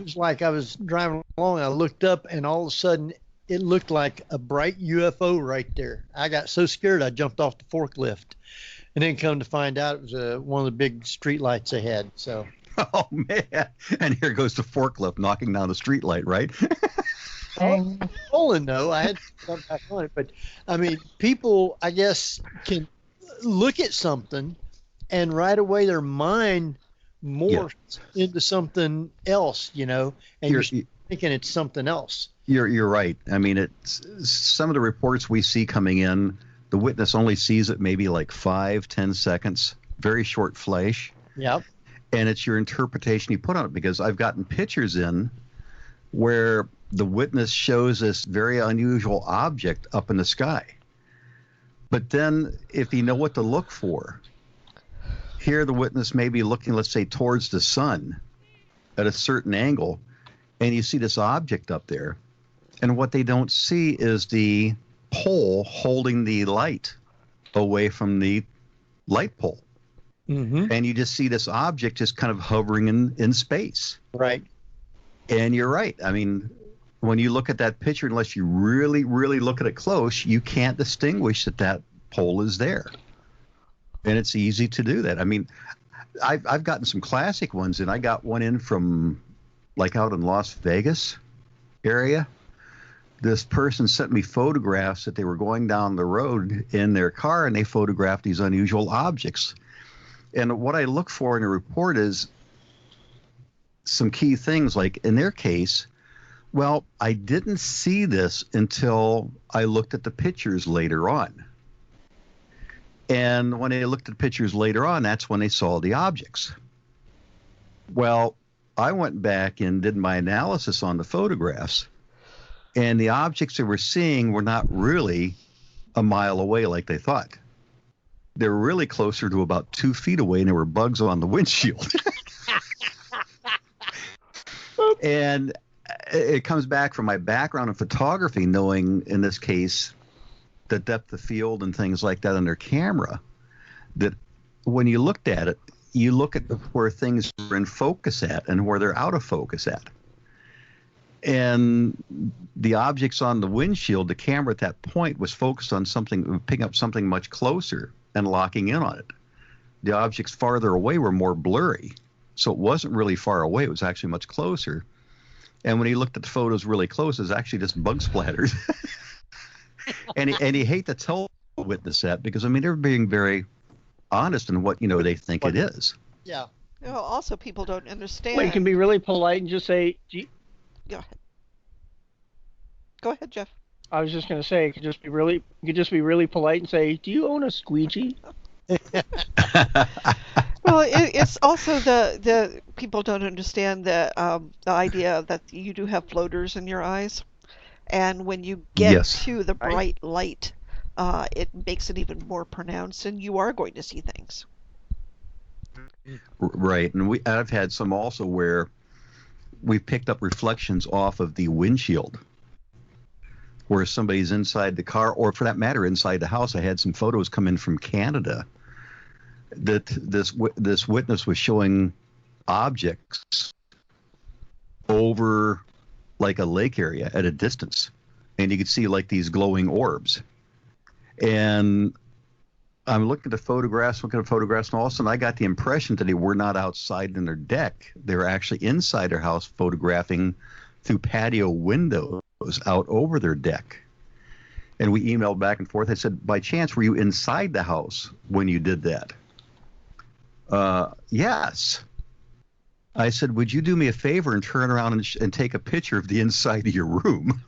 Speaker 3: was like I was driving along, I looked up, and all of a sudden it looked like a bright UFO right there. I got so scared I jumped off the forklift, and then come to find out it was one of the big street lights they had. So.
Speaker 6: Oh, man. And here goes the forklift knocking down the street light, right?
Speaker 3: Stolen, though. I had to jump back on it. But, I mean, people, I guess, can look at something and right away their mind morphs into something else, you know, and you're thinking it's something else.
Speaker 6: You're right. I mean, it's some of the reports we see coming in, the witness only sees it maybe like 5-10 seconds, very short flash.
Speaker 3: Yep.
Speaker 6: and it's your interpretation you put on it, because I've gotten pictures in where the witness shows this very unusual object up in the sky. But then if you know what to look for, here the witness may be looking, let's say, towards the sun at a certain angle, and you see this object up there, and what they don't see is the pole holding the light away from the light pole.
Speaker 3: Mm-hmm.
Speaker 6: And you just see this object just kind of hovering in space.
Speaker 3: Right.
Speaker 6: And you're right. I mean, when you look at that picture, unless you really, really look at it close, you can't distinguish that pole is there. And it's easy to do that. I mean, I've gotten some classic ones, and I got one in from, like, out in Las Vegas area. This person sent me photographs that they were going down the road in their car, and they photographed these unusual objects. And what I look for in a report is some key things, like in their case, well, I didn't see this until I looked at the pictures later on. And when they looked at pictures later on, that's when they saw the objects. Well, I went back and did my analysis on the photographs, and the objects they were seeing were not really a mile away like they thought. They were really closer to about 2 feet away, and there were bugs on the windshield. And it comes back from my background in photography, knowing, in this case, the depth of field and things like that on their camera, that when you looked at it, you look at where things are in focus at and where they're out of focus at. And the objects on the windshield, the camera at that point was focused on something, picking up something much closer and locking in on it. The objects farther away were more blurry. So it wasn't really far away. It was actually much closer. And when he looked at the photos really close, it was actually just bug splatters. and you hate to tell the witness that, because, I mean, they're being very honest in what, they think it is.
Speaker 3: Yeah.
Speaker 4: Also, people don't understand.
Speaker 5: Well, you can be really polite and just say,
Speaker 4: Go ahead. Go ahead, Jeff.
Speaker 5: I was just going to say, you could just be really polite and say, do you own a squeegee?
Speaker 4: Well, it's also the people don't understand the idea that you do have floaters in your eyes, and when you get to the bright light, it makes it even more pronounced, and you are going to see things.
Speaker 6: Right, and I've had some also where we picked up reflections off of the windshield, where somebody's inside the car, or for that matter, inside the house. I had some photos come in from Canada that this witness was showing objects over like a lake area at a distance, and you could see like these glowing orbs. And I'm looking at photographs, and all of a sudden I got the impression that they were not outside in their deck. They were actually inside their house, photographing through patio windows out over their deck. And we emailed back and forth. I said, by chance, were you inside the house when you did that? Yes. I said, would you do me a favor and turn around and take a picture of the inside of your room?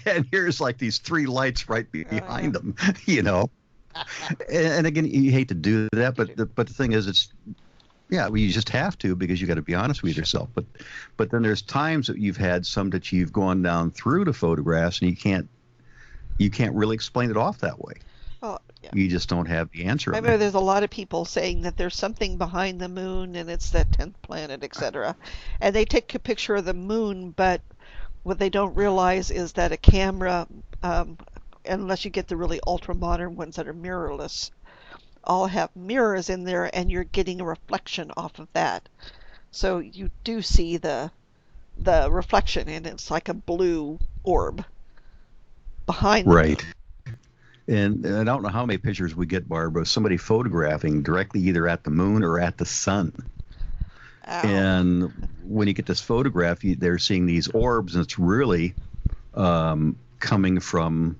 Speaker 6: And here's like these 3 lights right behind them, And again, you hate to do that, but the thing is, you just have to, because you got to be honest with yourself. But then there's times that you've had some that you've gone down through the photographs, and you can't really explain it off that way.
Speaker 4: Well, yeah.
Speaker 6: You just don't have the answer.
Speaker 4: Remember, there's a lot of people saying that there's something behind the moon, and it's the 10th planet, etc. And they take a picture of the moon, but what they don't realize is that a camera, unless you get the really ultra-modern ones that are mirrorless, all have mirrors in there, and you're getting a reflection off of that. So you do see the reflection, and it's like a blue orb behind the moon.
Speaker 6: And I don't know how many pictures we get, Barbara, somebody photographing directly either at the moon or at the sun.
Speaker 4: Ow.
Speaker 6: And when you get this photograph, they're seeing these orbs, and it's really coming from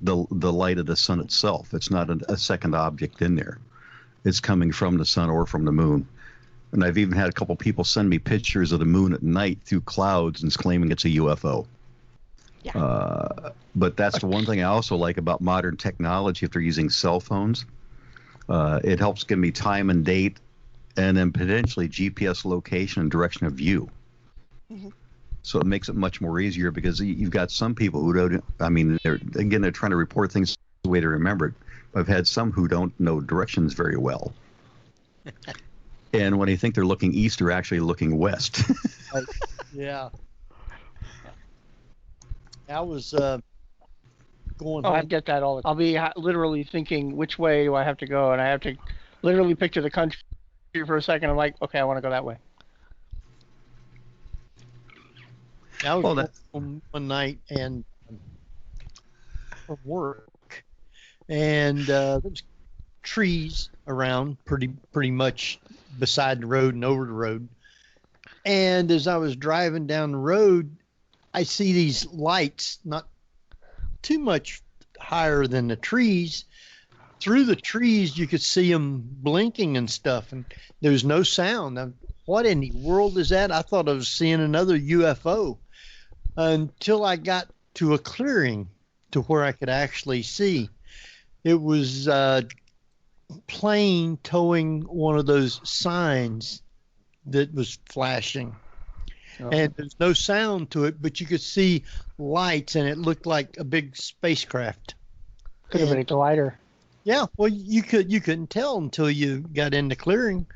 Speaker 6: the light of the sun itself. It's not a second object in there. It's coming from the sun or from the moon. And I've even had a couple people send me pictures of the moon at night through clouds and claiming it's a UFO. Yeah. But that's the one thing I also like about modern technology. If they're using cell phones, it helps give me time and date and then potentially GPS location and direction of view.
Speaker 4: Mm-hmm.
Speaker 6: So it makes it much more easier because you've got some people who don't, I mean, they're trying to report things the way to remember it. I've had some who don't know directions very well. And when they think they're looking east, they're actually looking west.
Speaker 3: Yeah. I was going.
Speaker 5: Oh, I get that all the time. I'll be literally thinking, which way do I have to go? And I have to literally picture the country for a second. I'm like, okay, I want to go that way.
Speaker 3: I was home one night and from work, and there was trees around pretty much beside the road and over the road. And as I was driving down the road, I see these lights not too much higher than the trees. Through the trees, you could see them blinking and stuff, and there was no sound. Now, what in the world is that? I thought I was seeing another UFO until I got to a clearing to where I could actually see. It was a plane towing one of those signs that was flashing. Oh. And there's no sound to it, but you could see lights, and it looked like a big spacecraft.
Speaker 5: Could have been a glider.
Speaker 3: Yeah, well, you couldn't tell until you got in the clearing.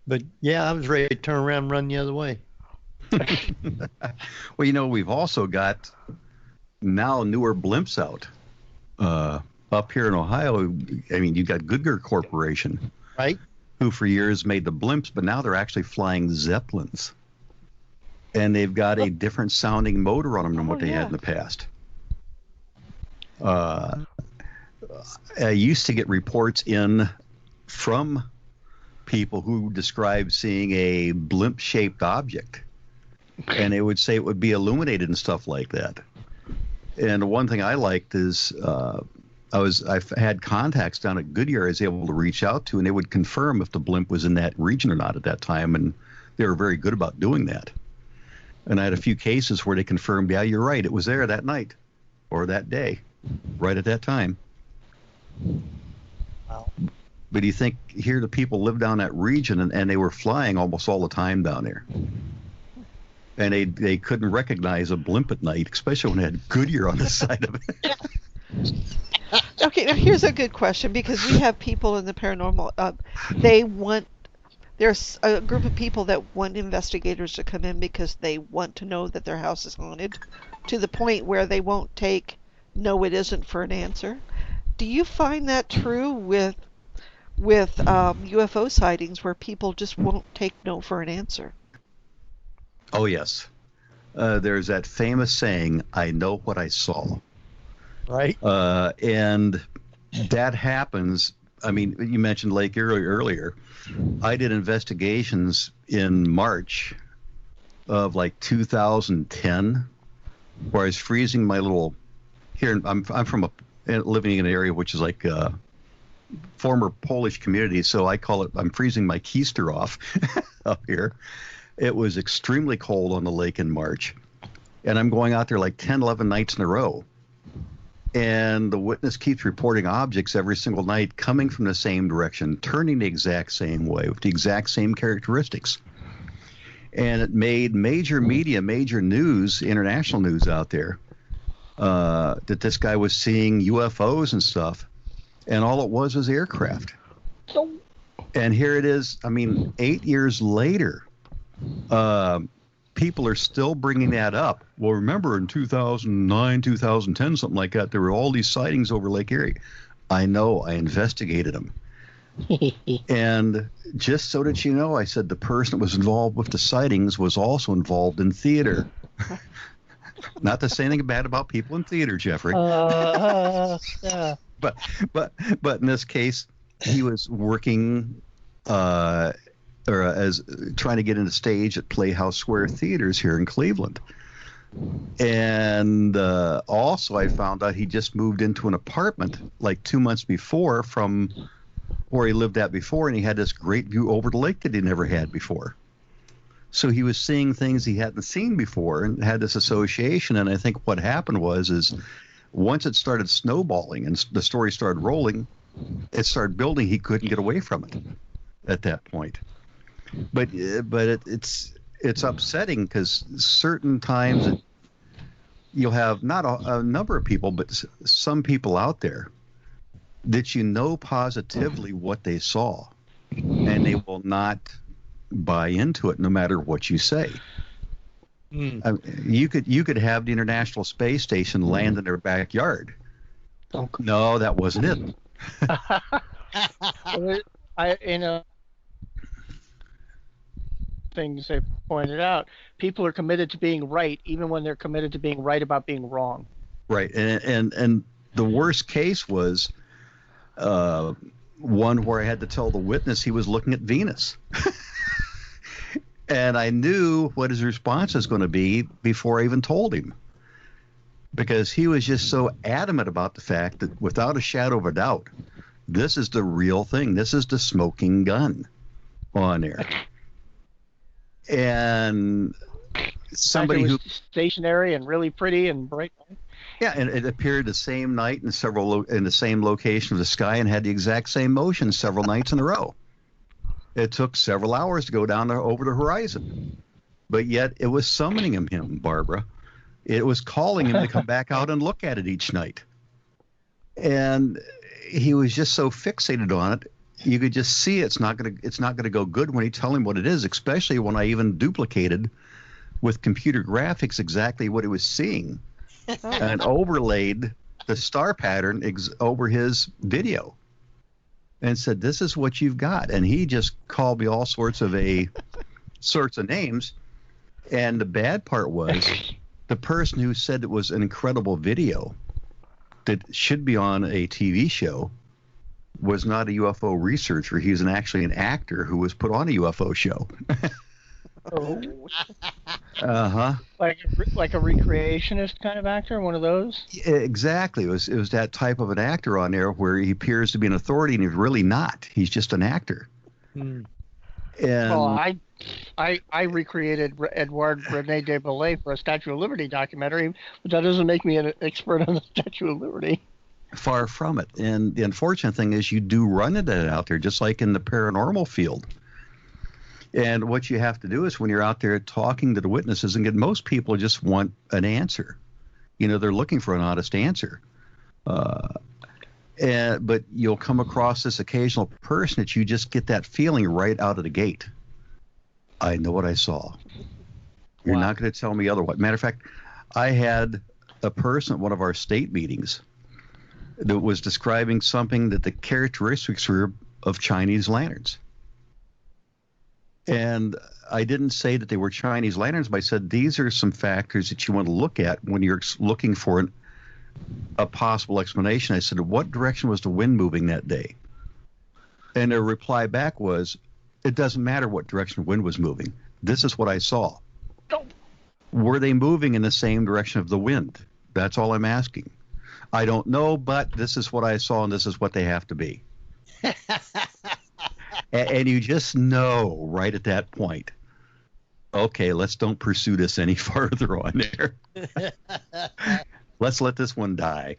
Speaker 3: But yeah, I was ready to turn around and run the other way.
Speaker 6: Well, we've also got now newer blimps out up here in Ohio. I mean, you've got Goodyear Corporation,
Speaker 3: right?
Speaker 6: Who for years made the blimps, but now they're actually flying Zeppelins, and they've got a different sounding motor on them than what they had in the past. I used to get reports in from people who described seeing a blimp-shaped object, and they would say it would be illuminated and stuff like that. And one thing I liked is I've had contacts down at Goodyear I was able to reach out to, and they would confirm if the blimp was in that region or not at that time, and they were very good about doing that. And I had a few cases where they confirmed, yeah, you're right, it was there that night or that day, right at that time.
Speaker 3: Wow.
Speaker 6: But you think here the people live down that region, and they were flying almost all the time down there. And they couldn't recognize a blimp at night, especially when it had Goodyear on the side of it.
Speaker 4: Okay, now here's a good question, because we have people in the paranormal. There's a group of people that want investigators to come in because they want to know that their house is haunted, to the point where they won't take "no, it isn't" for an answer. Do you find that true with UFO sightings, where people just won't take no for an answer?
Speaker 6: Oh, yes. There's that famous saying, I know what I saw.
Speaker 3: Right.
Speaker 6: And that happens. I mean, you mentioned Lake Erie earlier. I did investigations in March of like 2010, where I was freezing my little, here, I'm from living in an area which is like a former Polish community, so I call it, I'm freezing my keister off up here. It was extremely cold on the lake in March, and I'm going out there like 10, 11 nights in a row. And the witness keeps reporting objects every single night coming from the same direction, turning the exact same way, with the exact same characteristics. And it made major media, major news, international news out there, that this guy was seeing UFOs and stuff. And all it was aircraft. And here it is, I mean, 8 years later, people are still bringing that up. Well, remember in 2009, 2010, something like that, there were all these sightings over Lake Erie. I know, I investigated them. And just so that you know, I said the person that was involved with the sightings was also involved in theater. Not to say anything bad about people in theater, Jeffrey.
Speaker 5: Yeah.
Speaker 6: But in this case, he was working as trying to get into stage at Playhouse Square Theaters here in Cleveland. And also I found out he just moved into an apartment like 2 months before from where he lived at before, and he had this great view over the lake that he never had before. So he was seeing things he hadn't seen before and had this association. And I think what happened is once it started snowballing and the story started rolling, it started building. He couldn't get away from it at that point. But it's upsetting because certain times you'll have not a number of people, but some people out there that you know positively what they saw, and they will not buy into it no matter what you say. You could have the International Space Station land in their backyard.
Speaker 5: Oh.
Speaker 6: No, that wasn't
Speaker 5: it. Things they pointed out, people are committed to being right even when they're committed to being right about being wrong.
Speaker 6: Right, and the worst case was one where I had to tell the witness he was looking at Venus. And I knew what his response was going to be before I even told him, because he was just so adamant about the fact that without a shadow of a doubt, this is the real thing. This is the smoking gun on there. And somebody who
Speaker 5: was stationary and really pretty and bright.
Speaker 6: Yeah, and it appeared the same night in in the same location of the sky and had the exact same motion several nights in a row. It took several hours to go down over the horizon, but yet it was summoning him, Barbara. It was calling him to come back out and look at it each night. And he was just so fixated on it. You could just see it's not gonna go good when you tell him what it is, especially when I even duplicated with computer graphics exactly what he was seeing and overlaid the star pattern over his video and said, "This is what you've got." And he just called me all sorts of names. And the bad part was the person who said it was an incredible video that should be on a TV show was not a UFO researcher. He was actually an actor who was put on a UFO show.
Speaker 5: Oh. Like a recreationist kind of actor, one of those?
Speaker 6: Exactly. It was that type of an actor on there where he appears to be an authority and he's really not. He's just an actor. And
Speaker 5: I recreated Edouard René de Belay for a Statue of Liberty documentary, but that doesn't make me an expert on the Statue of Liberty.
Speaker 6: Far from it. And the unfortunate thing is you do run into that out there, just like in the paranormal field. And what you have to do is when you're out there talking to the witnesses, and most people just want an answer. They're looking for an honest answer. But you'll come across this occasional person that you just get that feeling right out of the gate. I know what I saw. You're not going to tell me otherwise. Matter of fact, I had a person at one of our state meetings that was describing something that the characteristics were of Chinese lanterns. And I didn't say that they were Chinese lanterns, but I said these are some factors that you want to look at when you're looking for a possible explanation. I said, what direction was the wind moving that day? And their reply back was, it doesn't matter what direction the wind was moving. This is what I saw. Were they moving in the same direction of the wind? That's all I'm asking. I don't know, but this is what I saw, and this is what they have to be. And you just know right at that point, okay, let's don't pursue this any further on there. Let's let this one die.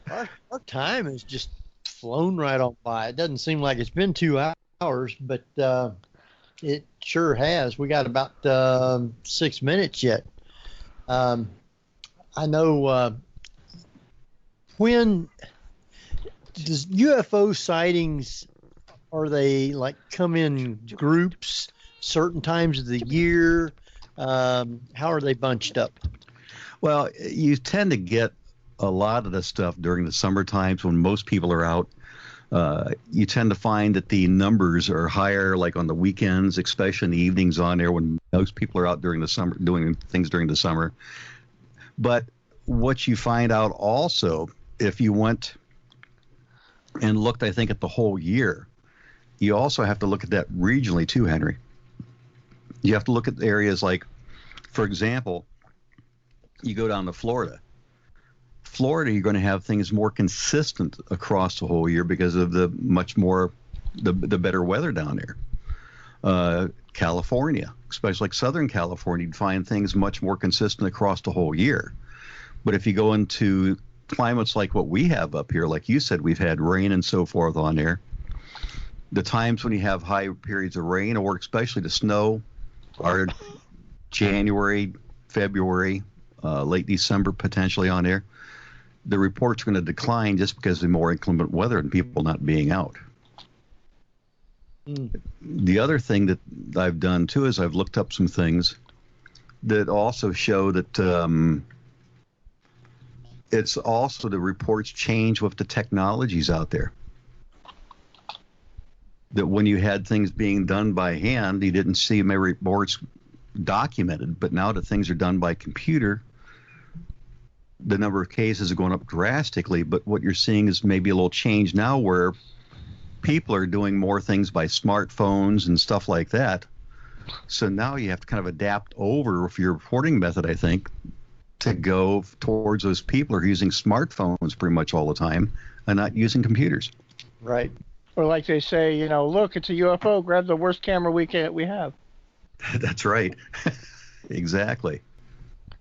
Speaker 3: Our time has just flown right on by. It doesn't seem like it's been 2 hours, but it sure has. We got about 6 minutes yet. I know when does UFO sightings, are they like come in groups certain times of the year? How are they bunched up?
Speaker 6: Well, you tend to get a lot of the stuff during the summer times when most people are out. You tend to find that the numbers are higher, like on the weekends, especially in the evenings on there when most people are out during the summer, doing things during the summer. But what you find out also, if you went and looked, I think, at the whole year, you also have to look at that regionally too, Henry. You have to look at areas like, for example, you go down to Florida. Florida, you're going to have things more consistent across the whole year because of the better weather down there. California, especially like Southern California, you'd find things much more consistent across the whole year. But if you go into climates like what we have up here, like you said, we've had rain and so forth on there. The times when you have high periods of rain, or especially the snow, are January, February, late December potentially on there. The reports are going to decline just because of more inclement weather and people not being out. The other thing that I've done too is I've looked up some things that also show that it's also the reports change with the technologies out there. That when you had things being done by hand, you didn't see my reports documented, but now that things are done by computer, the number of cases are going up drastically. But what you're seeing is maybe a little change now where people are doing more things by smartphones and stuff like that. So now you have to kind of adapt over for your reporting method, I think, to go towards those people who are using smartphones pretty much all the time and not using computers.
Speaker 3: Right.
Speaker 5: Or like they say, you know, look, it's a UFO. Grab the worst camera we have.
Speaker 6: That's right. Exactly.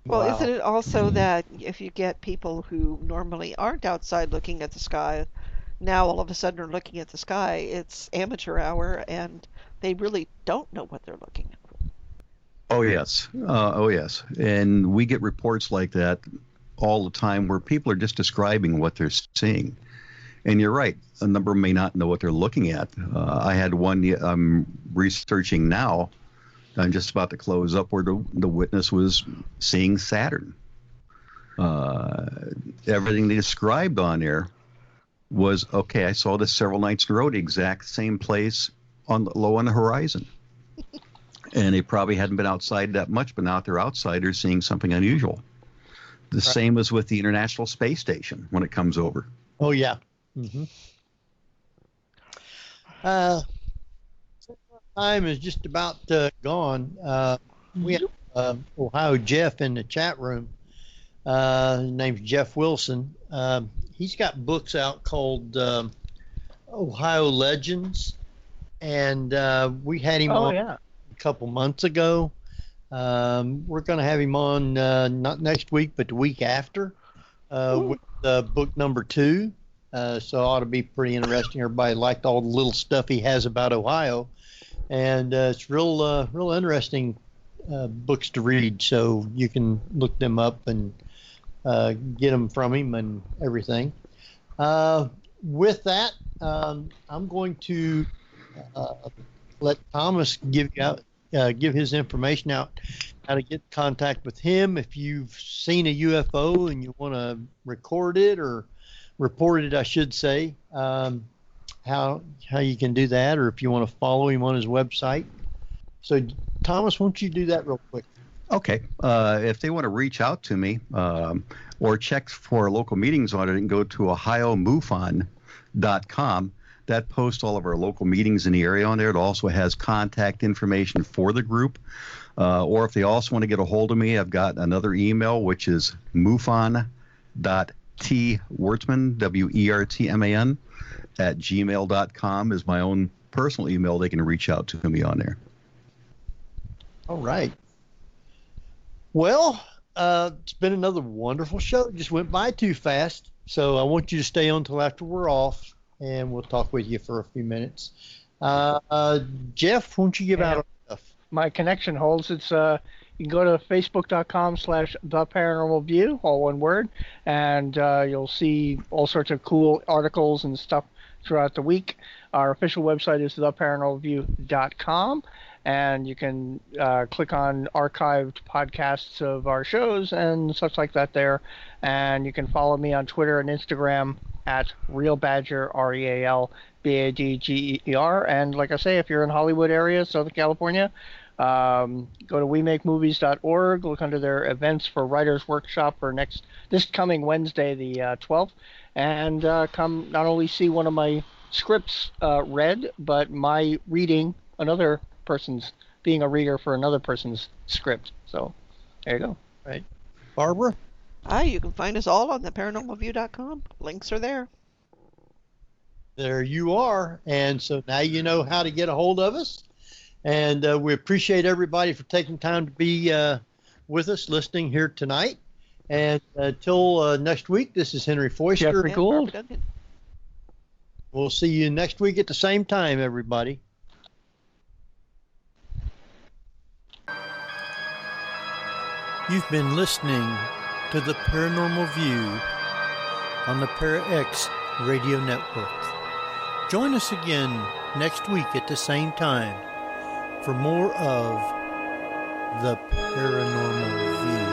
Speaker 4: Well,
Speaker 3: Wow.
Speaker 4: isn't it also that if you get people who normally aren't outside looking at the sky, now all of a sudden are looking at the sky, it's amateur hour, and they really don't know what they're looking at.
Speaker 6: Oh, yes. Oh, yes. And we get reports like that all the time where people are just describing what they're seeing. And you're right. A number may not know what they're looking at. I had one I'm researching now. I'm just about to close up where the witness was seeing Saturn. Everything they described on there was, okay, I saw this several nights in a row, the exact same place low on the horizon. And they probably hadn't been outside that much, but now that they're outside, they're seeing something unusual. The same as with the International Space Station when it comes over.
Speaker 3: Oh, yeah. Mm-hmm. Time is just about gone. We have Ohio Jeff in the chat room. His name's Jeff Wilson. He's got books out called Ohio Legends, and we had him on a couple months ago. We're going to have him on not next week, but the week after with book number 2. So it ought to be pretty interesting. Everybody liked all the little stuff he has about Ohio, and it's real interesting books to read. So you can look them up and get them from him and everything. With that, I'm going to let Thomas give his information out, how to get in contact with him if you've seen a UFO and you want to record it or report it, I should say. How you can do that, or if you want to follow him on his website. So, Thomas, won't you do that real quick?
Speaker 6: Okay. If they want to reach out to me or check for local meetings on it, and go to ohiomufon.com. That posts all of our local meetings in the area on there. It also has contact information for the group. Or if they also want to get a hold of me, I've got another email, which is mufon.twertman, WERTMAN, @gmail.com is my own personal email. They can reach out to me on there.
Speaker 3: All right. Well, it's been another wonderful show. It just went by too fast. So I want you to stay on until after we're off, and we'll talk with you for a few minutes. Jeff, won't you give out our stuff?
Speaker 5: My connection holds. It's you can go to facebook.com/theparanormalview, all one word, and you'll see all sorts of cool articles and stuff throughout the week. Our official website is theparanormalview.com, and you can click on archived podcasts of our shows and such like that there. And you can follow me on Twitter and Instagram at RealBadger, RealBadger. And like I say, if you're in Hollywood area, Southern California, go to WeMakeMovies.org, look under their events for Writers Workshop for this coming Wednesday, the 12th, and come not only see one of my scripts read, but my reading another person's, being a reader for another person's script. So there you go.
Speaker 3: Right. Barbara?
Speaker 4: You can find us all on theparanormalview.com. Links are there.
Speaker 3: There you are. And so now you know how to get a hold of us. And we appreciate everybody for taking time to be with us, listening here tonight. And until next week, this is Henry Foister.
Speaker 5: Jeffrey Gould.
Speaker 3: We'll see you next week at the same time, everybody. You've been listening to the Paranormal View on the ParaX Radio Network. Join us again next week at the same time for more of the Paranormal View.